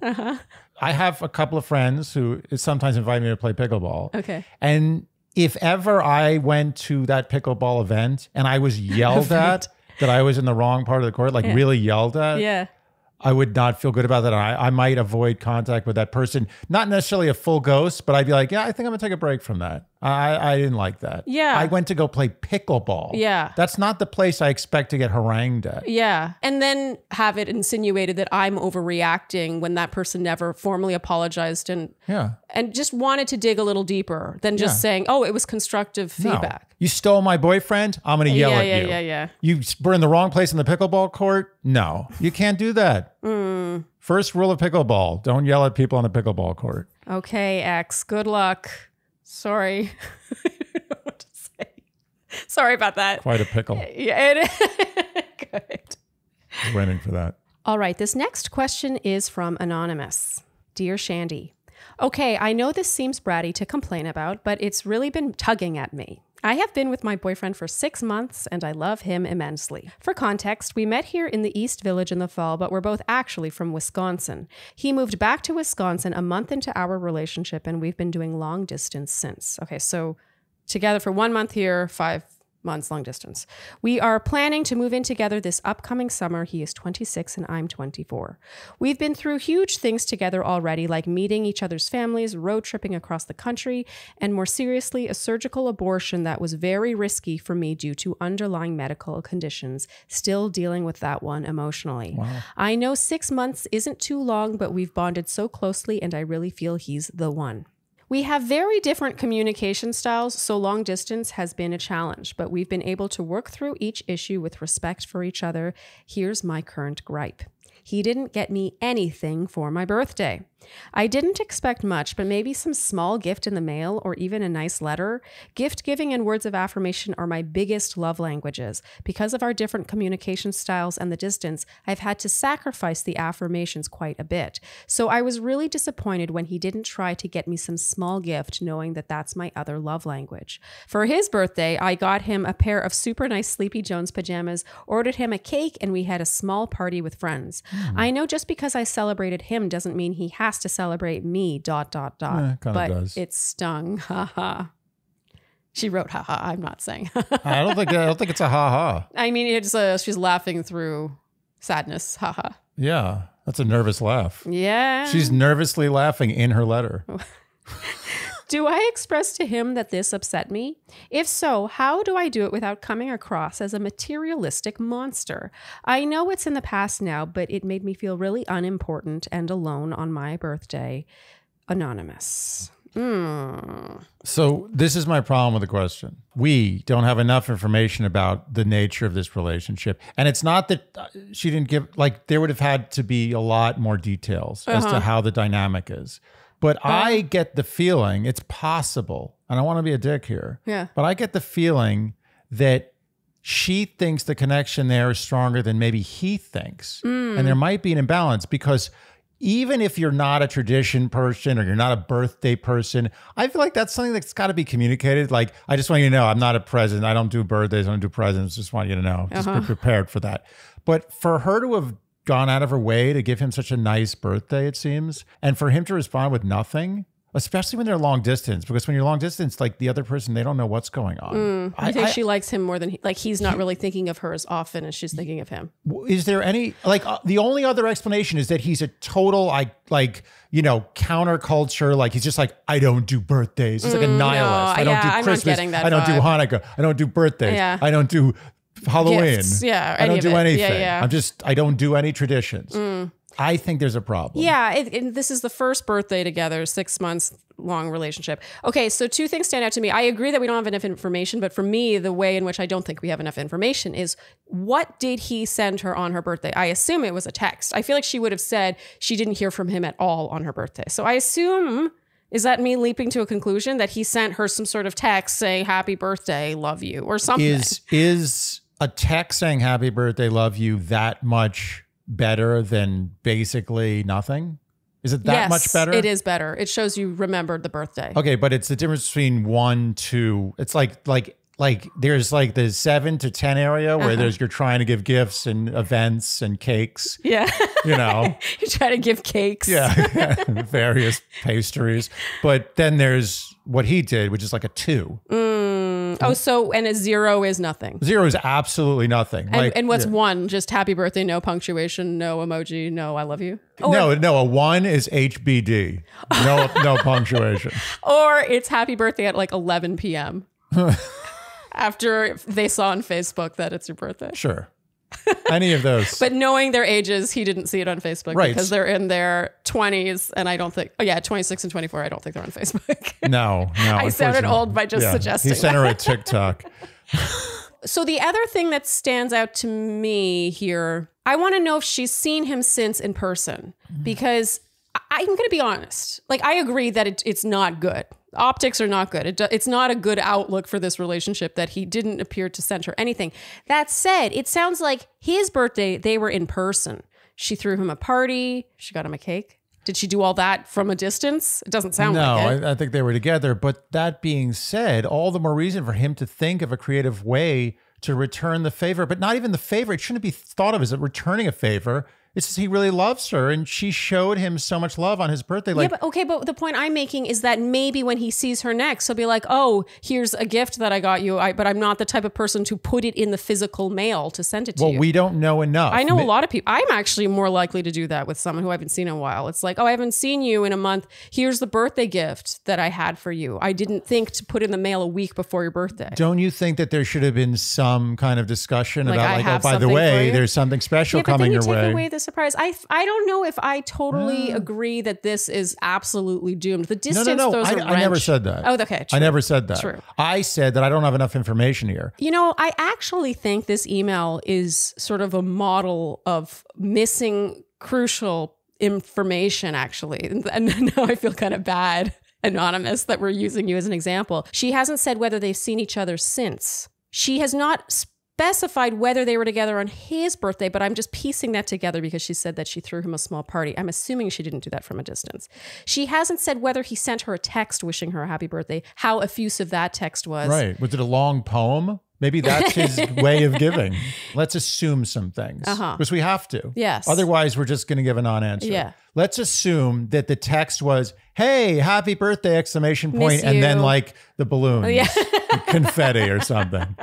I have a couple of friends who sometimes invite me to play pickleball. Okay. And if ever I went to that pickleball event and I was yelled at that I was in the wrong part of the court, like really yelled at, I would not feel good about that. I might avoid contact with that person. Not necessarily a full ghost, but I'd be like, yeah, I think I'm gonna take a break from that. I didn't like that. Yeah. I went to go play pickleball. Yeah. That's not the place I expect to get harangued at. Yeah. And then have it insinuated that I'm overreacting when that person never formally apologized and just wanted to dig a little deeper than just saying, oh, it was constructive feedback. No. You stole my boyfriend? I'm going to yell at you. Yeah. You were in the wrong place in the pickleball court? No, you can't do that. First rule of pickleball, don't yell at people on the pickleball court. Okay, X, good luck. Sorry. I don't know what to say. Sorry about that. Quite a pickle. Yeah, it is. Good. We're waiting for that. All right, this next question is from Anonymous. Dear Shandy, okay, I know this seems bratty to complain about, but it's really been tugging at me. I have been with my boyfriend for 6 months and I love him immensely. For context, we met here in the East Village in the fall, but we're both actually from Wisconsin. He moved back to Wisconsin a month into our relationship and we've been doing long distance since. Okay, so together for 1 month here, 5 months long distance. We are planning to move in together this upcoming summer. He is 26 and I'm 24. We've been through huge things together already, like meeting each other's families, road tripping across the country, and more seriously, a surgical abortion that was very risky for me due to underlying medical conditions. Still dealing with that one emotionally. Wow. I know 6 months isn't too long, but we've bonded so closely and I really feel he's the one. We have very different communication styles, so long distance has been a challenge, but we've been able to work through each issue with respect for each other. Here's my current gripe. He didn't get me anything for my birthday. I didn't expect much, but maybe some small gift in the mail or even a nice letter. Gift giving and words of affirmation are my biggest love languages. Because of our different communication styles and the distance, I've had to sacrifice the affirmations quite a bit. So I was really disappointed when he didn't try to get me some small gift, knowing that that's my other love language. For his birthday, I got him a pair of super nice Sleepy Jones pajamas, ordered him a cake, and we had a small party with friends. I know just because I celebrated him doesn't mean he has to celebrate me, ... But does. it stung. Haha. She wrote haha. I'm not saying. I don't think it's a haha. I mean, it's she's laughing through sadness. Haha. Yeah, that's a nervous laugh. Yeah. She's nervously laughing in her letter. Do I express to him that this upset me? If so, how do I do it without coming across as a materialistic monster? I know it's in the past now, but it made me feel really unimportant and alone on my birthday. Anonymous. So this is my problem with the question. We don't have enough information about the nature of this relationship. And it's not that she didn't give, like, there would have had to be a lot more details as to how the dynamic is. But I get the feeling, it's possible, and I want to be a dick here, but I get the feeling that she thinks the connection there is stronger than maybe he thinks. And there might be an imbalance because even if you're not a tradition person or you're not a birthday person, I feel like that's something that's got to be communicated. Like, I just want you to know, I'm not a present. I don't do birthdays. I don't do presents. Just want you to know. Just be prepared for that. But for her to have gone out of her way to give him such a nice birthday, it seems, and for him to respond with nothing, especially when they're long distance, because when you're long distance, like the other person, they don't know what's going on. I think she likes him more than he's not really thinking of her as often as she's thinking of him. Is there any, like, the only other explanation is that he's a total, counterculture. Like, he's just like, I don't do birthdays. He's like a nihilist. I don't do Christmas. I don't do Hanukkah. I don't do birthdays. Yeah. I don't do Halloween. Gifts. Yeah. I don't do anything. I don't do any traditions. I think there's a problem. Yeah, this is the first birthday together, 6 months long relationship. Okay, so two things stand out to me. I agree that we don't have enough information, but for me, the way in which I don't think we have enough information is, what did he send her on her birthday? I assume it was a text. I feel like she would have said she didn't hear from him at all on her birthday. So I assume, is that me leaping to a conclusion that he sent her some sort of text saying, happy birthday, love you, or something? Is a text saying happy birthday, love you that much better than basically nothing? Is it that much better? It is better. It shows you remembered the birthday. Okay, but it's the difference between 1 to, it's like there's like the 7 to 10 area where you're trying to give gifts and events and cakes. Yeah. You know. You try to give cakes. Yeah. Various pastries. But then there's what he did, which is like a 2. And a 0 is nothing. 0 is absolutely nothing. And what's 1? Just happy birthday, no punctuation, no emoji, no I love you? No, a 1 is HBD. No punctuation. Or it's happy birthday at like 11 p.m. After they saw on Facebook that it's your birthday. Sure. Any of those. But knowing their ages, he didn't see it on Facebook because they're in their 20s. And I don't think, 26 and 24, I don't think they're on Facebook. No. I sounded old by just suggesting He sent her a TikTok. So the other thing that stands out to me here, I want to know if she's seen him since in person, because I'm going to be honest. Like, I agree that it's not good. Optics are not good. It's not a good outlook for this relationship that he didn't appear to send her anything. That said, it sounds like his birthday, they were in person. She threw him a party. She got him a cake. Did she do all that from a distance? It doesn't sound like it. No, I think they were together. But that being said, all the more reason for him to think of a creative way to return the favor, but not even the favor. It shouldn't be thought of as returning a favor. It's just he really loves her, and she showed him so much love on his birthday. Like, but the point I'm making is that maybe when he sees her next, he'll be like, "Oh, here's a gift that I got you, but I'm not the type of person to put it in the physical mail to send it to you." Well, we don't know enough. I know a lot of people. I'm actually more likely to do that with someone who I haven't seen in a while. It's like, "Oh, I haven't seen you in a month. Here's the birthday gift that I had for you. I didn't think to put in the mail a week before your birthday." Don't you think that there should have been some kind of discussion about, oh, by the way, there's something special coming your way? Take away the surprise. I don't know if I totally agree that this is absolutely doomed. The distance throws a wrench. I never said that. Oh, okay. True. I never said that. True. I said that I don't have enough information here. You know, I actually think this email is sort of a model of missing crucial information, actually. And now I feel kind of bad, Anonymous, that we're using you as an example. She hasn't said whether they've seen each other since. She has not specified whether they were together on his birthday, but I'm just piecing that together because she said that she threw him a small party. I'm assuming she didn't do that from a distance. She hasn't said whether he sent her a text wishing her a happy birthday, how effusive that text was. Right. Was it a long poem? Maybe that's his way of giving. Let's assume some things because we have to. Yes. Otherwise, we're just going to give a non-answer. Yeah. Let's assume that the text was, "Hey, happy birthday!" exclamation point, and then like the balloons, confetti or something.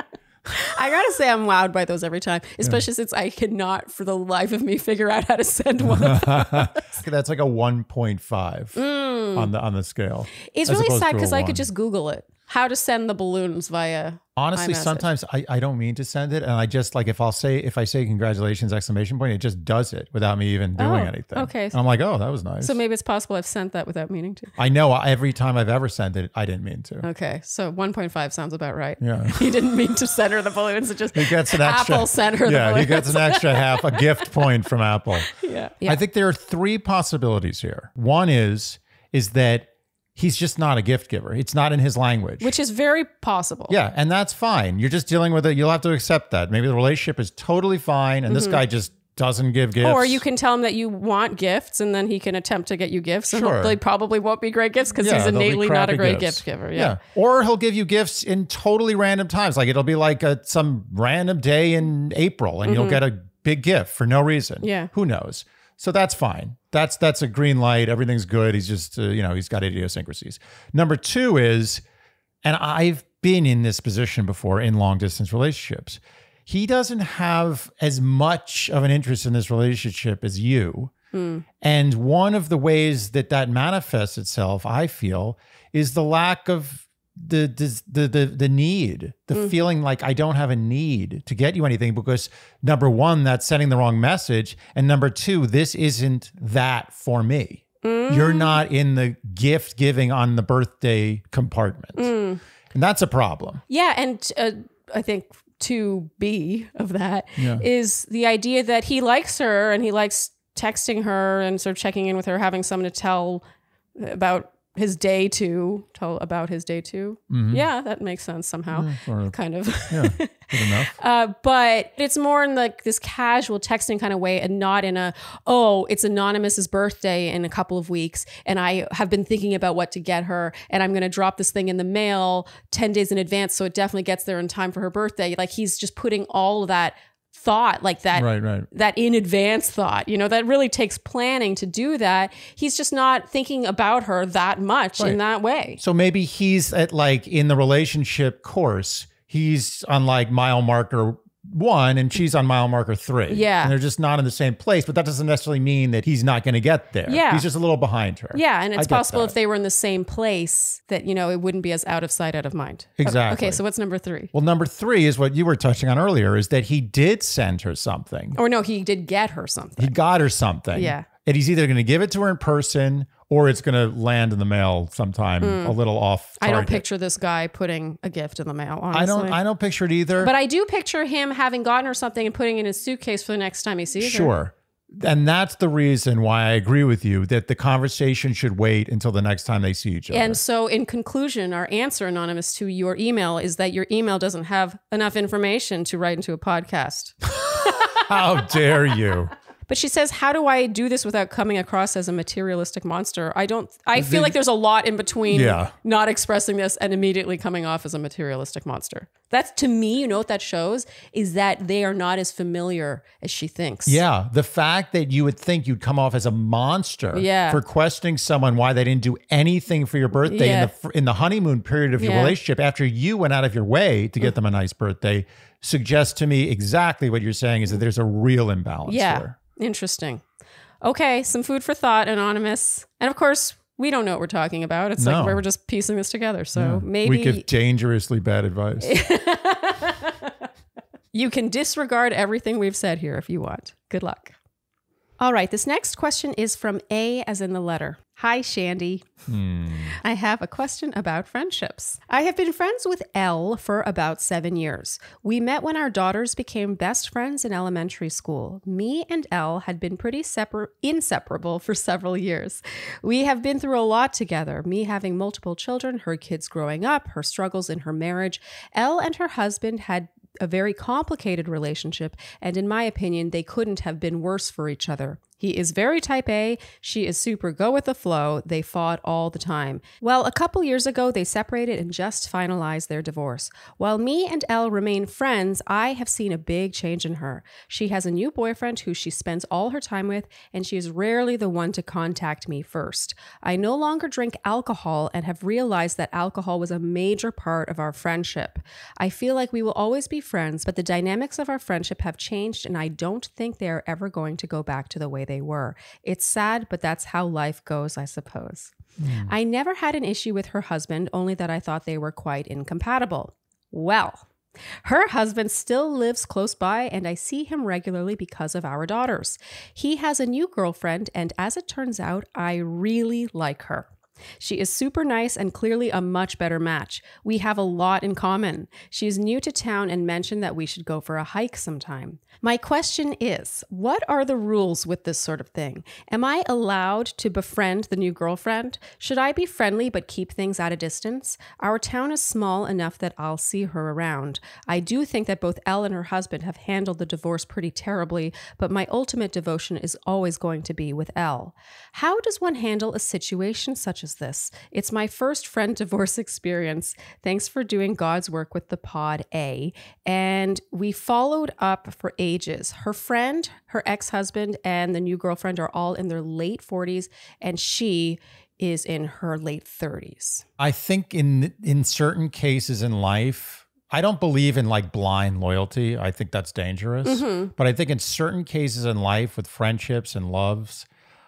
I gotta say, I'm wowed by those every time, especially since I cannot for the life of me figure out how to send one of those. That's like a 1.5 on the scale. It's really sad because I could just Google it. How to send the balloons via Honestly, iMessage. sometimes I don't mean to send it, and I just like if I say congratulations exclamation point, it just does it without me even doing anything. Okay. And I'm like, oh, that was nice. So maybe it's possible I've sent that without meaning to. I know every time I've ever sent it, I didn't mean to. Okay, so 1.5 sounds about right. Yeah. He didn't mean to send her the balloons. It just he gets an extra, Apple sent her the balloons. Yeah, he gets an extra half, a gift point from Apple. Yeah. I think there are 3 possibilities here. One is that he's just not a gift giver. It's not in his language. Which is very possible. Yeah, and that's fine. You're just dealing with it. You'll have to accept that. Maybe the relationship is totally fine, and this guy just doesn't give gifts. Or you can tell him that you want gifts, and then he can attempt to get you gifts. And Sure. they probably won't be great gifts because he's they'll be innately not a crappy great gifts. gift giver. Yeah. Or he'll give you gifts in totally random times. Like it'll be like some random day in April and you'll get a big gift for no reason. Yeah. Who knows? So that's fine. That's a green light. Everything's good. He's just, he's got idiosyncrasies. Number 2 is, and I've been in this position before in long distance relationships. He doesn't have as much of an interest in this relationship as you. And one of the ways that manifests itself, I feel, is the lack of the need, the feeling like I don't have a need to get you anything because number 1, that's sending the wrong message. And number 2, this isn't that for me. You're not in the gift giving on the birthday compartment. And that's a problem. Yeah. And I think 2B of that is the idea that he likes her and he likes texting her and sort of checking in with her, having someone to tell about his day to. Yeah, that makes sense somehow. Kind of. Yeah, good enough. But it's more in like this casual texting kind of way and not in a, it's Anonymous's birthday in a couple of weeks and I have been thinking about what to get her and I'm going to drop this thing in the mail 10 days in advance so it definitely gets there in time for her birthday. Like he's just putting all of that thought, like that, that in advance thought, that really takes planning to do that. He's just not thinking about her that much in that way. So maybe he's at like in the relationship course, he's on like mile marker 1 and she's on mile marker 3. Yeah. And they're just not in the same place, but that doesn't necessarily mean that he's not going to get there. Yeah. He's just a little behind her. Yeah. And it's possible if they were in the same place that, it wouldn't be as out of sight, out of mind. Exactly. Okay. So what's number 3? Well, number 3 is what you were touching on earlier, is that he did send her something. Or no, he did get her something. He got her something. Yeah. And he's either going to give it to her in person or it's going to land in the mail sometime a little off target. I don't picture this guy putting a gift in the mail, honestly. I don't picture it either. But I do picture him having gotten her something and putting it in his suitcase for the next time he sees her. Sure. And that's the reason why I agree with you that the conversation should wait until the next time they see each other. And so in conclusion, our answer, Anonymous, to your email is that your email doesn't have enough information to write into a podcast. How dare you? But she says, how do I do this without coming across as a materialistic monster? I feel like there's a lot in between not expressing this and immediately coming off as a materialistic monster. That's, to me, what that shows is that they are not as familiar as she thinks. Yeah. The fact that you would think you'd come off as a monster for questioning someone why they didn't do anything for your birthday in the honeymoon period of your relationship after you went out of your way to get them a nice birthday suggests to me exactly what you're saying is that there's a real imbalance there. Interesting. Okay, some food for thought, Anonymous. And of course, we don't know what we're talking about. It's like we're just piecing this together. So maybe we give dangerously bad advice. You can disregard everything we've said here if you want. Good luck. All right, this next question is from A as in the letter. Hi, Shandy. I have a question about friendships. I have been friends with L for about 7 years. We met when our daughters became best friends in elementary school. Me and L had been pretty inseparable for several years. We have been through a lot together, me having multiple children, her kids growing up, her struggles in her marriage. L and her husband had a very complicated relationship, and in my opinion, they couldn't have been worse for each other. He is very type A. She is super go with the flow. They fought all the time. Well, a couple years ago, they separated and just finalized their divorce. While me and Elle remain friends, I have seen a big change in her. She has a new boyfriend who she spends all her time with, and she is rarely the one to contact me first. I no longer drink alcohol and have realized that alcohol was a major part of our friendship. I feel like we will always be friends, but the dynamics of our friendship have changed, and I don't think they are ever going to go back to the way they were. It's sad, but that's how life goes, I suppose. I never had an issue with her husband, only that I thought they were quite incompatible. Well, her husband still lives close by, and I see him regularly because of our daughters. He has a new girlfriend, and as it turns out, I really like her. She is super nice and clearly a much better match. We have a lot in common. She is new to town and mentioned that we should go for a hike sometime. My question is, what are the rules with this sort of thing? Am I allowed to befriend the new girlfriend? Should I be friendly but keep things at a distance? Our town is small enough that I'll see her around. I do think that both Elle and her husband have handled the divorce pretty terribly, but my ultimate devotion is always going to be with Elle. How does one handle a situation such as this? It's my first friend divorce experience. Thanks for doing God's work with the pod, A. And we followed up for ages. Her friend, her ex-husband, and the new girlfriend are all in their late 40s, and she is in her late 30s. I think in certain cases in life, I don't believe in like blind loyalty. I think that's dangerous. Mm-hmm. But I think in certain cases in life with friendships and loves,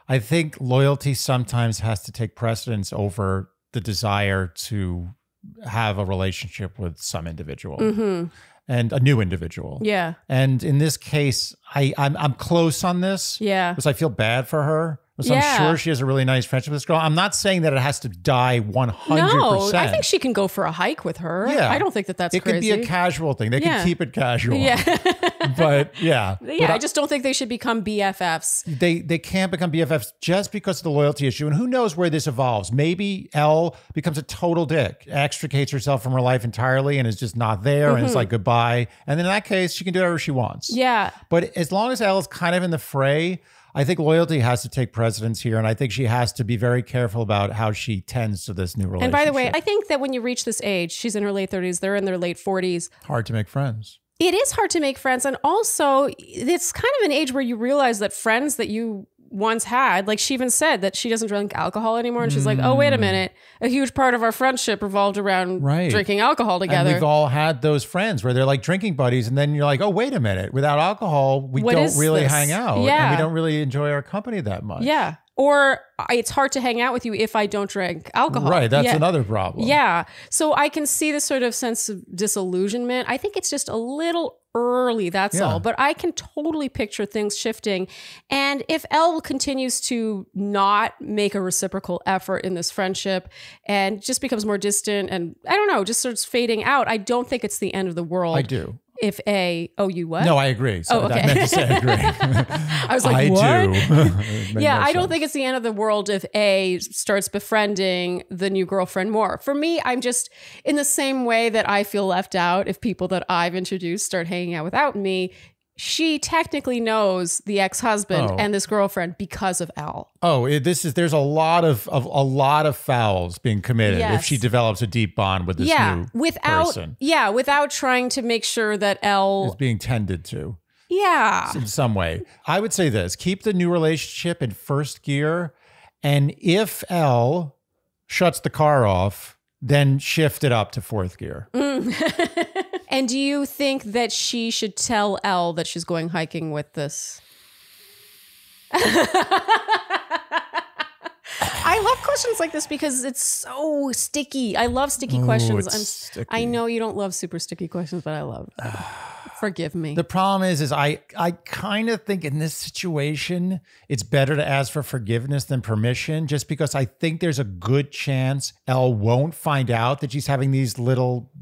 I think loyalty sometimes has to take precedence over the desire to have a relationship with some individual. Mm-hmm. And a new individual. Yeah. And in this case, I'm close on this. Yeah. Because I feel bad for her. So I'm sure she has a really nice friendship with this girl. I'm not saying that it has to die 100%. No, I think she can go for a hike with her. Yeah. I don't think that that's crazy. It could be a casual thing. They can keep it casual. Yeah. But yeah. Yeah, I just don't think they should become BFFs. They can't become BFFs just because of the loyalty issue. And who knows where this evolves. Maybe Elle becomes a total dick, extricates herself from her life entirely and is just not there and is like goodbye. And then in that case, she can do whatever she wants. Yeah. But as long as Elle is kind of in the fray, I think loyalty has to take precedence here. And I think she has to be very careful about how she tends to this new relationship. And by the way, I think that when you reach this age, she's in her late 30s, they're in their late 40s. Hard to make friends. It is hard to make friends. And also, it's kind of an age where you realize that friends that you once had, like she even said that she doesn't drink alcohol anymore. And she's like, oh, wait a minute. A huge part of our friendship revolved around drinking alcohol together. And we've all had those friends where they're like drinking buddies. And then you're like, oh, wait a minute. Without alcohol, we don't really hang out. Yeah. And we don't really enjoy our company that much. Yeah. Or it's hard to hang out with you if I don't drink alcohol. Right. That's another problem. Yeah. So I can see this sort of sense of disillusionment. I think it's just a little early, that's all. But I can totally picture things shifting. And if Elle continues to not make a reciprocal effort in this friendship and just becomes more distant and, I don't know, just starts fading out, I don't think it's the end of the world. I do. If you what? No, I agree. So okay. I meant to say I agree. I was like, what? I do. Yeah, I don't think it's the end of the world if A starts befriending the new girlfriend more. For me, I'm just in the same way that I feel left out if people that I've introduced start hanging out without me. She technically knows the ex-husband and this girlfriend because of Elle. Oh, there's a lot of fouls being committed if she develops a deep bond with this new person. Yeah, without trying to make sure that Elle is being tended to. Yeah. In some way. I would say this, keep the new relationship in first gear. And if Elle shuts the car off, then shift it up to fourth gear. And do you think that she should tell Elle that she's going hiking with this? I love questions like this because it's so sticky. I love sticky questions. Sticky. I know you don't love super sticky questions, but I love them. Forgive me. The problem is I kind of think in this situation, it's better to ask for forgiveness than permission, just because I think there's a good chance Elle won't find out that she's having these little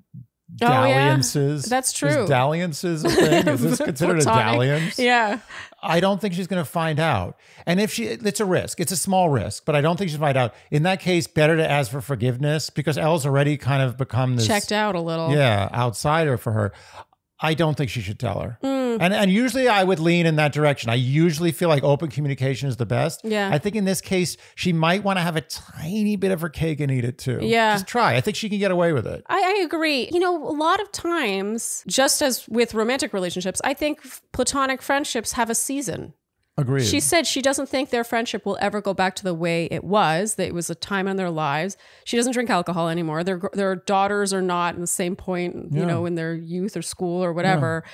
dalliances. That's true. Is dalliances a thing? Is this considered a dalliance? Yeah. I don't think she's going to find out. And if it's a risk. It's a small risk, but I don't think she'll find out. In that case, better to ask for forgiveness because Elle's already kind of become this checked out a little. Yeah, outsider for her. I don't think she should tell her. And usually I would lean in that direction. I usually feel like open communication is the best. Yeah. I think in this case, she might want to have a tiny bit of her cake and eat it too. Yeah. Just try. I think she can get away with it. I agree. You know, a lot of times, just as with romantic relationships, I think platonic friendships have a season. Agreed. She said she doesn't think their friendship will ever go back to the way it was, that it was a time in their lives. She doesn't drink alcohol anymore. Their daughters are not in the same point, you know, in their youth or school or whatever. Yeah.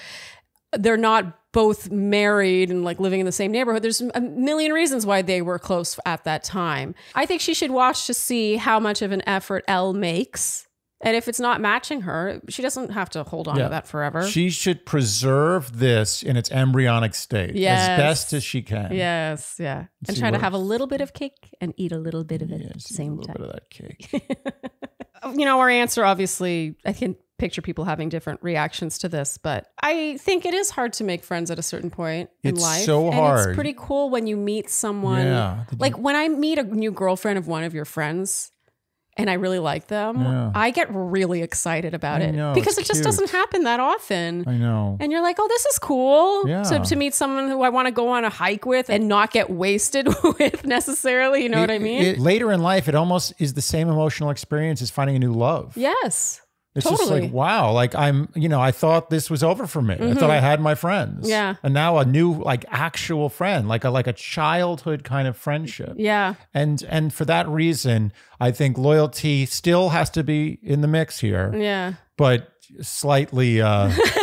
They're not both married and like living in the same neighborhood. There's a million reasons why they were close at that time. I think she should watch to see how much of an effort Elle makes And if it's not matching her, she doesn't have to hold on to that forever. She should preserve this in its embryonic state as best as she can. Yes, yeah. And try to have a little bit of cake and eat a little bit of it at the same time. A little bit of that cake. Our answer, obviously, I can picture people having different reactions to this, but I think it is hard to make friends at a certain point in life. It's so hard. And it's pretty cool when you meet someone. Yeah. Like when I meet a new girlfriend of one of your friends, and I really like them, I get really excited about it because it just doesn't happen that often. I know. And you're like, oh, this is cool to meet someone who I want to go on a hike with and not get wasted with necessarily. You know what I mean? Later in life, it almost is the same emotional experience as finding a new love. Yes. It's just like, wow, like I thought this was over for me. I thought I had my friends. Yeah. And now a new, like actual friend, like a childhood kind of friendship. Yeah. And for that reason, I think loyalty still has to be in the mix here. Yeah. But slightly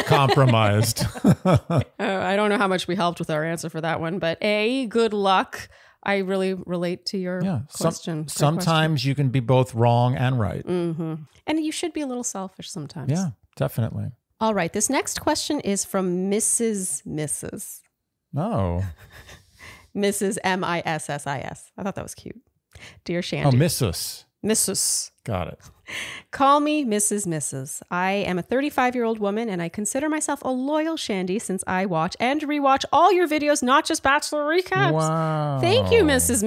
compromised. I don't know how much we helped with our answer for that one, but good luck. I really relate to your question. Sometimes you can be both wrong and right. Mm-hmm. And you should be a little selfish sometimes. Yeah, definitely. All right. This next question is from Mrs. Oh. Mrs. MISSIS. I thought that was cute. Dear Shandy. Oh, Mrs. Got it. Call me Mrs. I am a 35-year-old woman and I consider myself a loyal Shandy since I watch and rewatch all your videos, not just Bachelor recaps. Wow. Thank you, Mrs.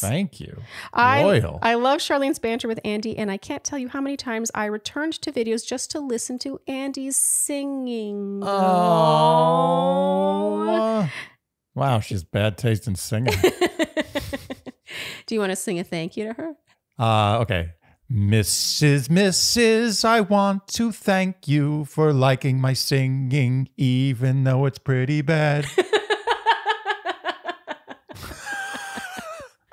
Thank you. Loyal. I love Charlene's banter with Andy and I can't tell you how many times I returned to videos just to listen to Andy's singing. Oh. Wow, she has bad taste in singing. Do you want to sing a thank you to her? Okay. Mrs., I want to thank you for liking my singing, even though it's pretty bad.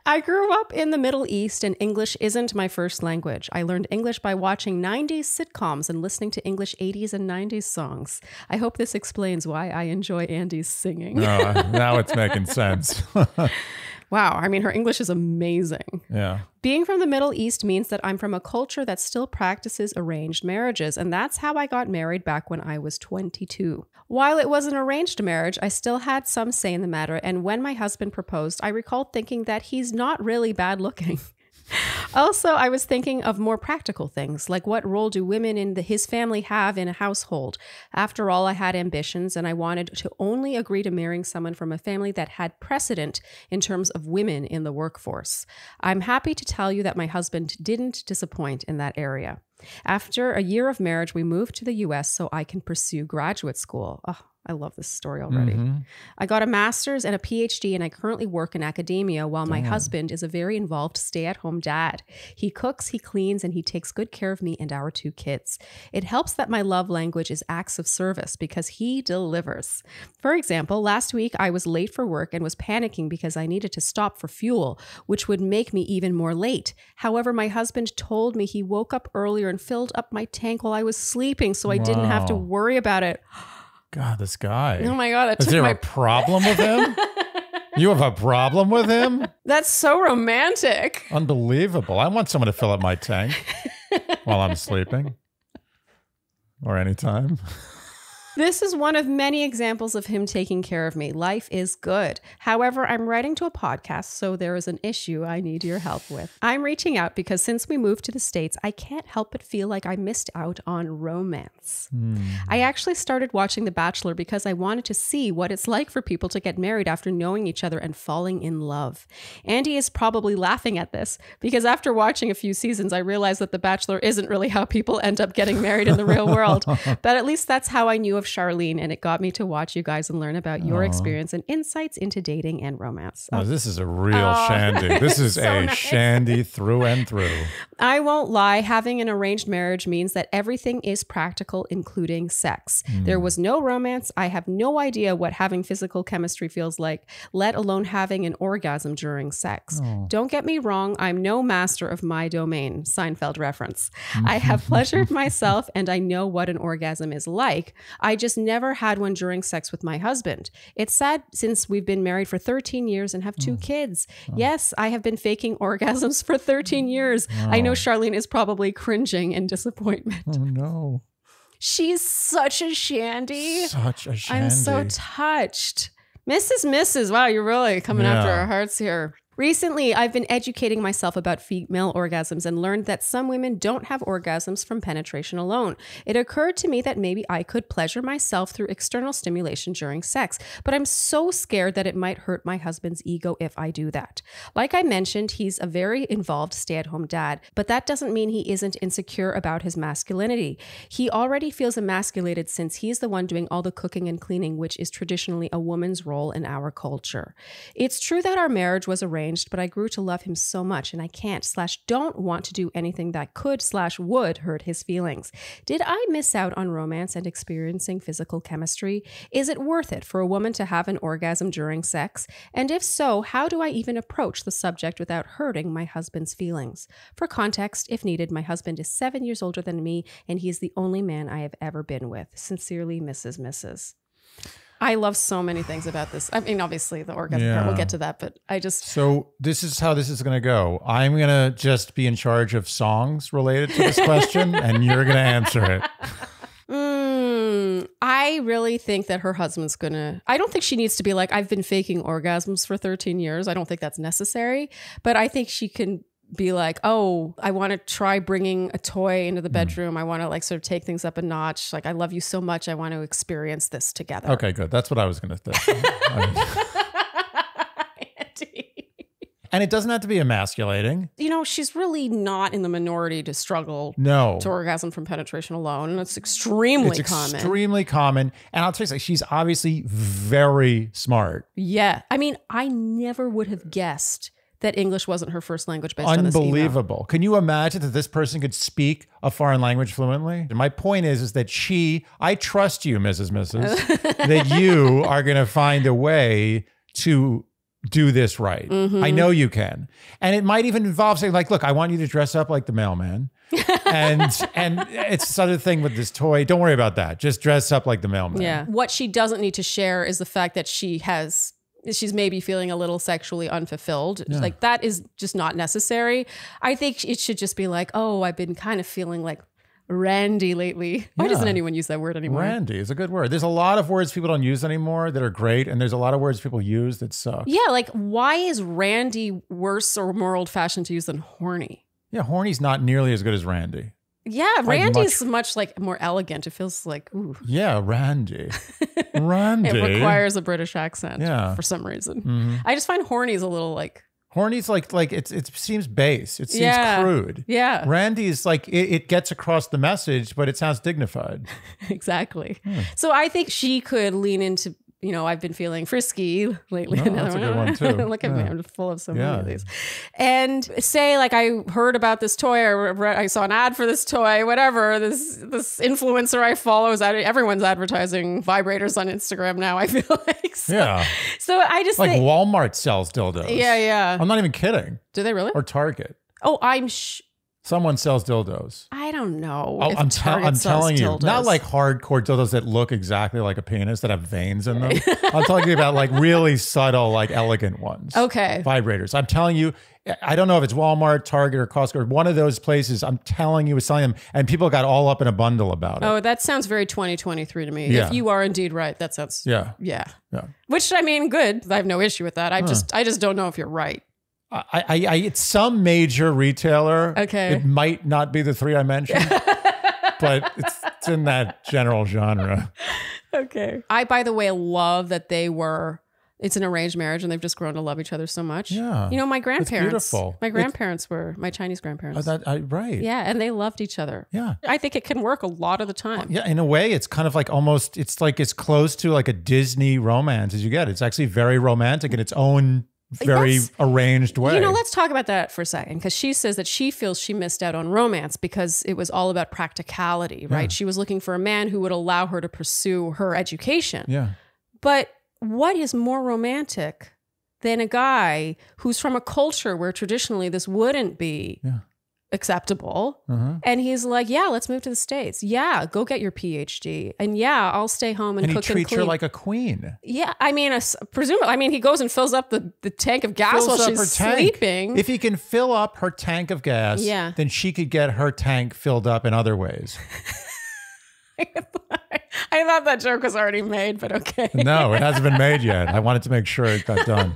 I grew up in the Middle East and English isn't my first language. I learned English by watching 90s sitcoms and listening to English 80s and 90s songs. I hope this explains why I enjoy Andy's singing. Now it's making sense. Wow. I mean, her English is amazing. Yeah. Being from the Middle East means that I'm from a culture that still practices arranged marriages, and that's how I got married back when I was 22. While it was an arranged marriage, I still had some say in the matter, and when my husband proposed, I recalled thinking that he's not really bad looking. Also, I was thinking of more practical things, like what role do women in his family have in a household? After all, I had ambitions and I wanted to only agree to marrying someone from a family that had precedent in terms of women in the workforce. I'm happy to tell you that my husband didn't disappoint in that area. After a year of marriage, we moved to the US so I can pursue graduate school. Oh, I love this story already. I got a master's and a PhD and I currently work in academia while my husband is a very involved stay-at-home dad. He cooks, he cleans, and he takes good care of me and our 2 kids. It helps that my love language is acts of service because he delivers. For example, last week I was late for work and was panicking because I needed to stop for fuel, which would make me even more late. However, my husband told me he woke up earlier and filled up my tank while I was sleeping, so I didn't have to worry about it. God, this guy. Oh my God. Is there a problem with him? You have a problem with him? That's so romantic. Unbelievable. I want someone to fill up my tank while I'm sleeping or anytime. This is one of many examples of him taking care of me. Life is good. However, I'm writing to a podcast, so there is an issue I need your help with. I'm reaching out because since we moved to the States, I can't help but feel like I missed out on romance. I actually started watching The Bachelor because I wanted to see what it's like for people to get married after knowing each other and falling in love. Andy is probably laughing at this because after watching a few seasons, I realized that The Bachelor isn't really how people end up getting married in the real world. But at least that's how I knew of Charlene, and it got me to watch you guys and learn about your experience and insights into dating and romance. Oh, this is a real Shandy. This is so a nice. Shandy through and through. I won't lie, having an arranged marriage means that everything is practical, including sex. There was no romance. I have no idea what having physical chemistry feels like, let alone having an orgasm during sex. Don't get me wrong, I'm no master of my domain. Seinfeld reference. I have pleasured myself and I know what an orgasm is like. I I just never had one during sex with my husband. It's sad since we've been married for 13 years and have 2 kids. Yes, I have been faking orgasms for 13 years. I know Charlene is probably cringing in disappointment. Oh, no. She's such a Shandy. Such a Shandy. I'm so touched. Mrs. Wow, you're really coming after our hearts here. Recently, I've been educating myself about female orgasms and learned that some women don't have orgasms from penetration alone. It occurred to me that maybe I could pleasure myself through external stimulation during sex, but I'm so scared that it might hurt my husband's ego if I do that. Like I mentioned, he's a very involved stay-at-home dad, but that doesn't mean he isn't insecure about his masculinity. He already feels emasculated since he's the one doing all the cooking and cleaning, which is traditionally a woman's role in our culture. It's true that our marriage was arranged, but I grew to love him so much and I can't/don't want to do anything that could/would hurt his feelings. Did I miss out on romance and experiencing physical chemistry? Is it worth it for a woman to have an orgasm during sex? And if so, how do I even approach the subject without hurting my husband's feelings? For context, if needed, my husband is 7 years older than me and he is the only man I have ever been with. Sincerely, Mrs. I love so many things about this. I mean, obviously the orgasm part, we'll get to that, but I just... So this is how this is going to go. I'm going to just be in charge of songs related to this question and you're going to answer it. I really think that her husband's going to... I don't think she needs to be like, I've been faking orgasms for 13 years. I don't think that's necessary, but I think she can be like, oh, I want to try bringing a toy into the bedroom. I want to like sort of take things up a notch. Like, I love you so much. I want to experience this together. Okay, good. That's what I was going to say. And it doesn't have to be emasculating. You know, she's really not in the minority to struggle to orgasm from penetration alone. It's extremely common. Extremely common. And I'll tell you something, she's obviously very smart. Yeah. I mean, I never would have guessed that English wasn't her first language based on this email. Unbelievable. Can you imagine that this person could speak a foreign language fluently? And my point is that I trust you, Mrs. that you are going to find a way to do this right. I know you can. And it might even involve saying like, look, I want you to dress up like the mailman. and it's sort of thing with this toy. Don't worry about that. Just dress up like the mailman. Yeah. What she doesn't need to share is the fact that she's maybe feeling a little sexually unfulfilled. Yeah. Like that is just not necessary. I think it should just be like, oh, I've been kind of feeling like randy lately. Why doesn't anyone use that word anymore? Randy is a good word. There's a lot of words people don't use anymore that are great. And there's a lot of words people use that suck. Yeah. Like why is randy worse or more old fashioned to use than horny? Yeah. Horny's not nearly as good as randy. Yeah, Randy's much like more elegant. It feels like, ooh. Yeah, Randy. Randy. It requires a British accent for some reason. I just find horny's a little like... Horny's like it seems base. It seems crude. Yeah. Randy's like, it gets across the message, but it sounds dignified. Exactly. So I think she could lean into... You know, I've been feeling frisky lately. Oh, that's a good one too. Look at me, I'm full of so many of these. And say like, I heard about this toy, or I saw an ad for this toy, whatever. This influencer I follow everyone's advertising vibrators on Instagram now. I feel like so I just like think, Walmart sells dildos. Yeah. I'm not even kidding. Do they really? Or Target. Oh, Someone sells dildos. I don't know. Oh, I'm telling you, not like hardcore dildos that look exactly like a penis that have veins in them. I'm talking about like really subtle, like elegant ones. Okay. Vibrators. I'm telling you, I don't know if it's Walmart, Target, or Costco, or one of those places. I'm telling you, is selling them, and people got all up in a bundle about it. Oh, that sounds very 2023 to me. Yeah. If you are indeed right, that sounds. Yeah. Which I mean, good. I have no issue with that. I just don't know if you're right. It's some major retailer. Okay. It might not be the three I mentioned, but it's in that general genre. Okay. I, by the way, love that it's an arranged marriage and they've just grown to love each other so much. Yeah. You know, my grandparents, were my Chinese grandparents. Right. Yeah. And they loved each other. Yeah. I think it can work a lot of the time. Yeah. In a way, it's kind of like almost, it's like as close to like a Disney romance as you get. It's actually very romantic in its own very arranged way. You know, let's talk about that for a second, because she says that she feels she missed out on romance because it was all about practicality, right? Yeah. She was looking for a man who would allow her to pursue her education. Yeah. But what is more romantic than a guy who's from a culture where traditionally this wouldn't be acceptable. And he's like, yeah, let's move to the States. Yeah, go get your PhD. And yeah, I'll stay home and cook and clean. And he treats her like a queen. Yeah, I mean, presumably, I mean, he goes and fills up the tank of gas while she's sleeping. If he can fill up her tank of gas, then she could get her tank filled up in other ways. I thought that joke was already made, but okay. No, it hasn't been made yet. I wanted to make sure it got done.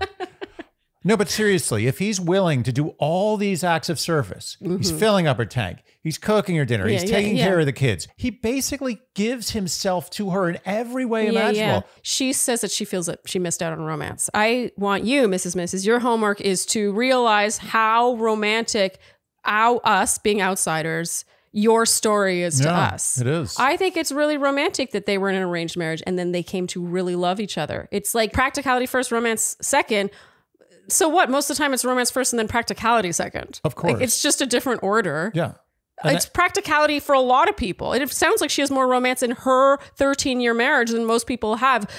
No, but seriously, if he's willing to do all these acts of service, he's filling up her tank, he's cooking her dinner, he's taking care of the kids. He basically gives himself to her in every way imaginable. She says that she feels that she missed out on romance. I want you, Mrs. Your homework is to realize how romantic us being outsiders, your story is to us. It is. I think it's really romantic that they were in an arranged marriage and then they came to really love each other. It's like practicality first, romance second. So what? Most of the time it's romance first and then practicality second. Of course. Like, it's just a different order. Yeah. It's practicality for a lot of people. It sounds like she has more romance in her 13-year marriage than most people have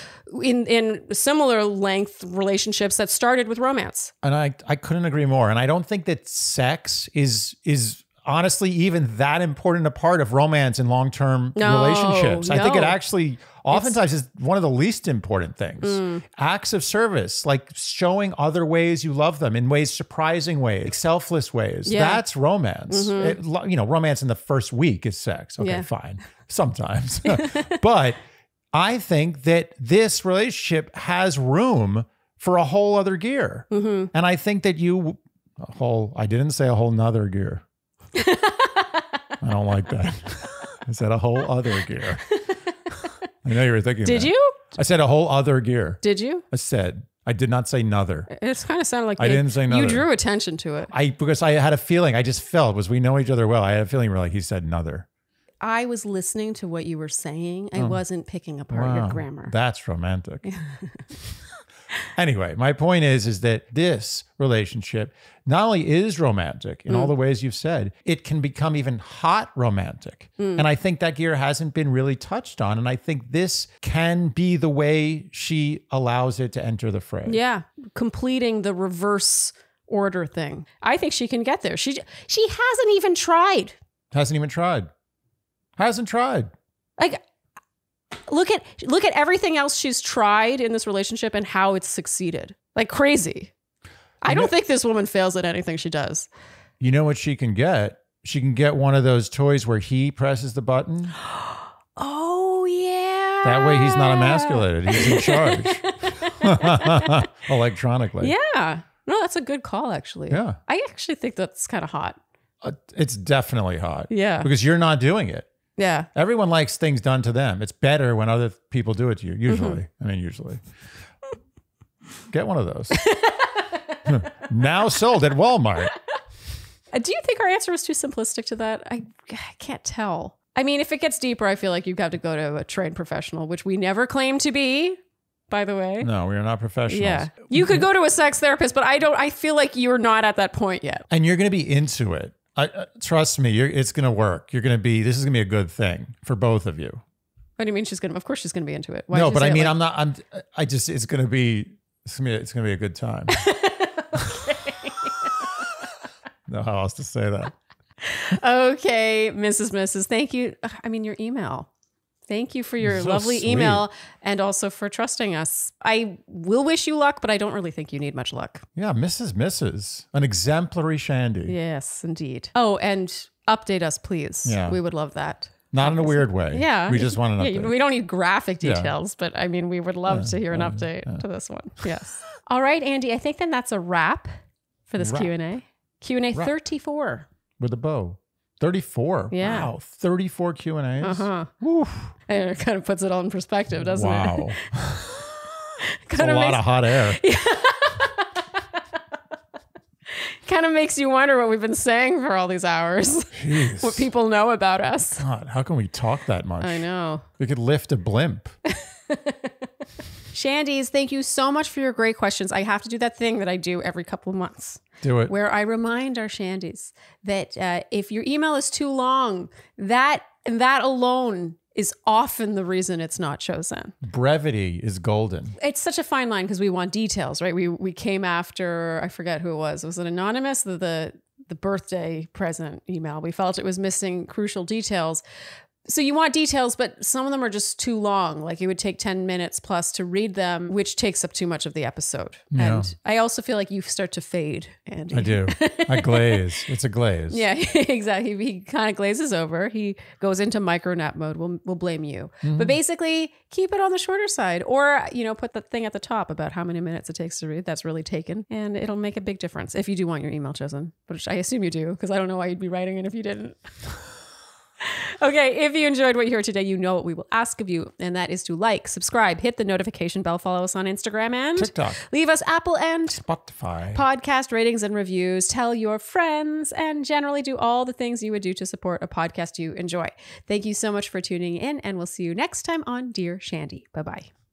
in similar length relationships that started with romance. And I couldn't agree more. And I don't think that sex is honestly even that important a part of romance in long-term relationships. I think it actually oftentimes is one of the least important things. Acts of service, like showing other ways you love them in ways, surprising ways, selfless ways. That's romance. Romance in the first week is sex. Okay, fine. Sometimes. But I think that this relationship has room for a whole other gear. And I think that I didn't say a whole nother gear. I don't like that. I said a whole other gear. I know you were thinking Did that. you? I said a whole other gear. Did you? I did not say nother. It's kind of sounded like I didn't say nother. You drew attention to it. Because I had a feeling, I just felt, we know each other well. I had a feeling he said nother. I was listening to what you were saying. I wasn't picking apart your grammar. That's romantic. Anyway, my point is that this relationship not only is romantic in all the ways you've said, it can become even hot romantic. And I think that gear hasn't been really touched on. And I think this can be the way she allows it to enter the fray. Yeah, completing the reverse order thing. I think she can get there. She hasn't even tried. Hasn't tried. Like, look at everything else she's tried in this relationship and how it's succeeded. Like crazy. I don't think this woman fails at anything she does. You know what she can get? She can get one of those toys where he presses the button. Oh, yeah. That way he's not emasculated. He's in charge. Electronically. Yeah. No, that's a good call, actually. Yeah. I actually think that's kind of hot. It's definitely hot. Yeah. Because you're not doing it. Yeah. Everyone likes things done to them. It's better when other people do it to you, usually. Usually. Get one of those. Now sold at Walmart. Do you think our answer was too simplistic to that? I can't tell. I mean, if it gets deeper, I feel like you've got to go to a trained professional, which we never claim to be, by the way. No, we are not professionals. Yeah. You could go to a sex therapist, but I feel like you're not at that point yet. And you're going to be into it. Trust me, it's going to work. This is going to be a good thing for both of you. What do you mean of course she's going to be into it. No, but I mean, it's going to be a good time. Know how else to say that. Okay, Mrs. Thank you. I mean, your email. Thank you for your lovely sweet. email and also for trusting us. I will wish you luck, but I don't really think you need much luck. Yeah, Mrs. An exemplary Shandy. Yes, indeed. Oh, and update us, please. Yeah. We would love that. Not in a weird way. Yeah. We just want an update. We don't need graphic details, but I mean, we would love to hear an update to this one. Yes. All right, Andy, I think then that's a wrap for this Q&A. Q&A 34. With a bow. 34. Yeah. Wow. 34 Q&As. And it kind of puts it all in perspective, doesn't it? Wow. It's a lot of hot air. Kind of makes you wonder what we've been saying for all these hours. Jeez. What people know about us. God, how can we talk that much? I know. We could lift a blimp. Shandies, thank you so much for your great questions. I have to do that thing that I do every couple of months. Do it. Where I remind our Shandies that if your email is too long, that alone is often the reason it's not chosen. Brevity is golden. It's such a fine line because we want details, right? We came after, I forget who it was. Was it anonymous? The the birthday present email. We felt it was missing crucial details. So you want details, but some of them are just too long. Like it would take 10 minutes plus to read them, which takes up too much of the episode. Yeah. And I also feel like you start to fade, Andy. I do. I glaze. It's a glaze. Yeah, exactly. He kind of glazes over. He goes into micro nap mode. We'll blame you. But basically, keep it on the shorter side. Or, put the thing at the top about how many minutes it takes to read. That's really taken. And it'll make a big difference if you do want your email chosen, which I assume you do, because I don't know why you'd be writing it if you didn't. Okay, if you enjoyed what you heard today, you know what we will ask of you, and that is to like, subscribe, hit the notification bell, follow us on Instagram and TikTok. Leave us Apple and Spotify podcast ratings and reviews. Tell your friends, and generally do all the things you would do to support a podcast you enjoy. Thank you so much for tuning in, and we'll see you next time on Dear Shandy. Bye-bye.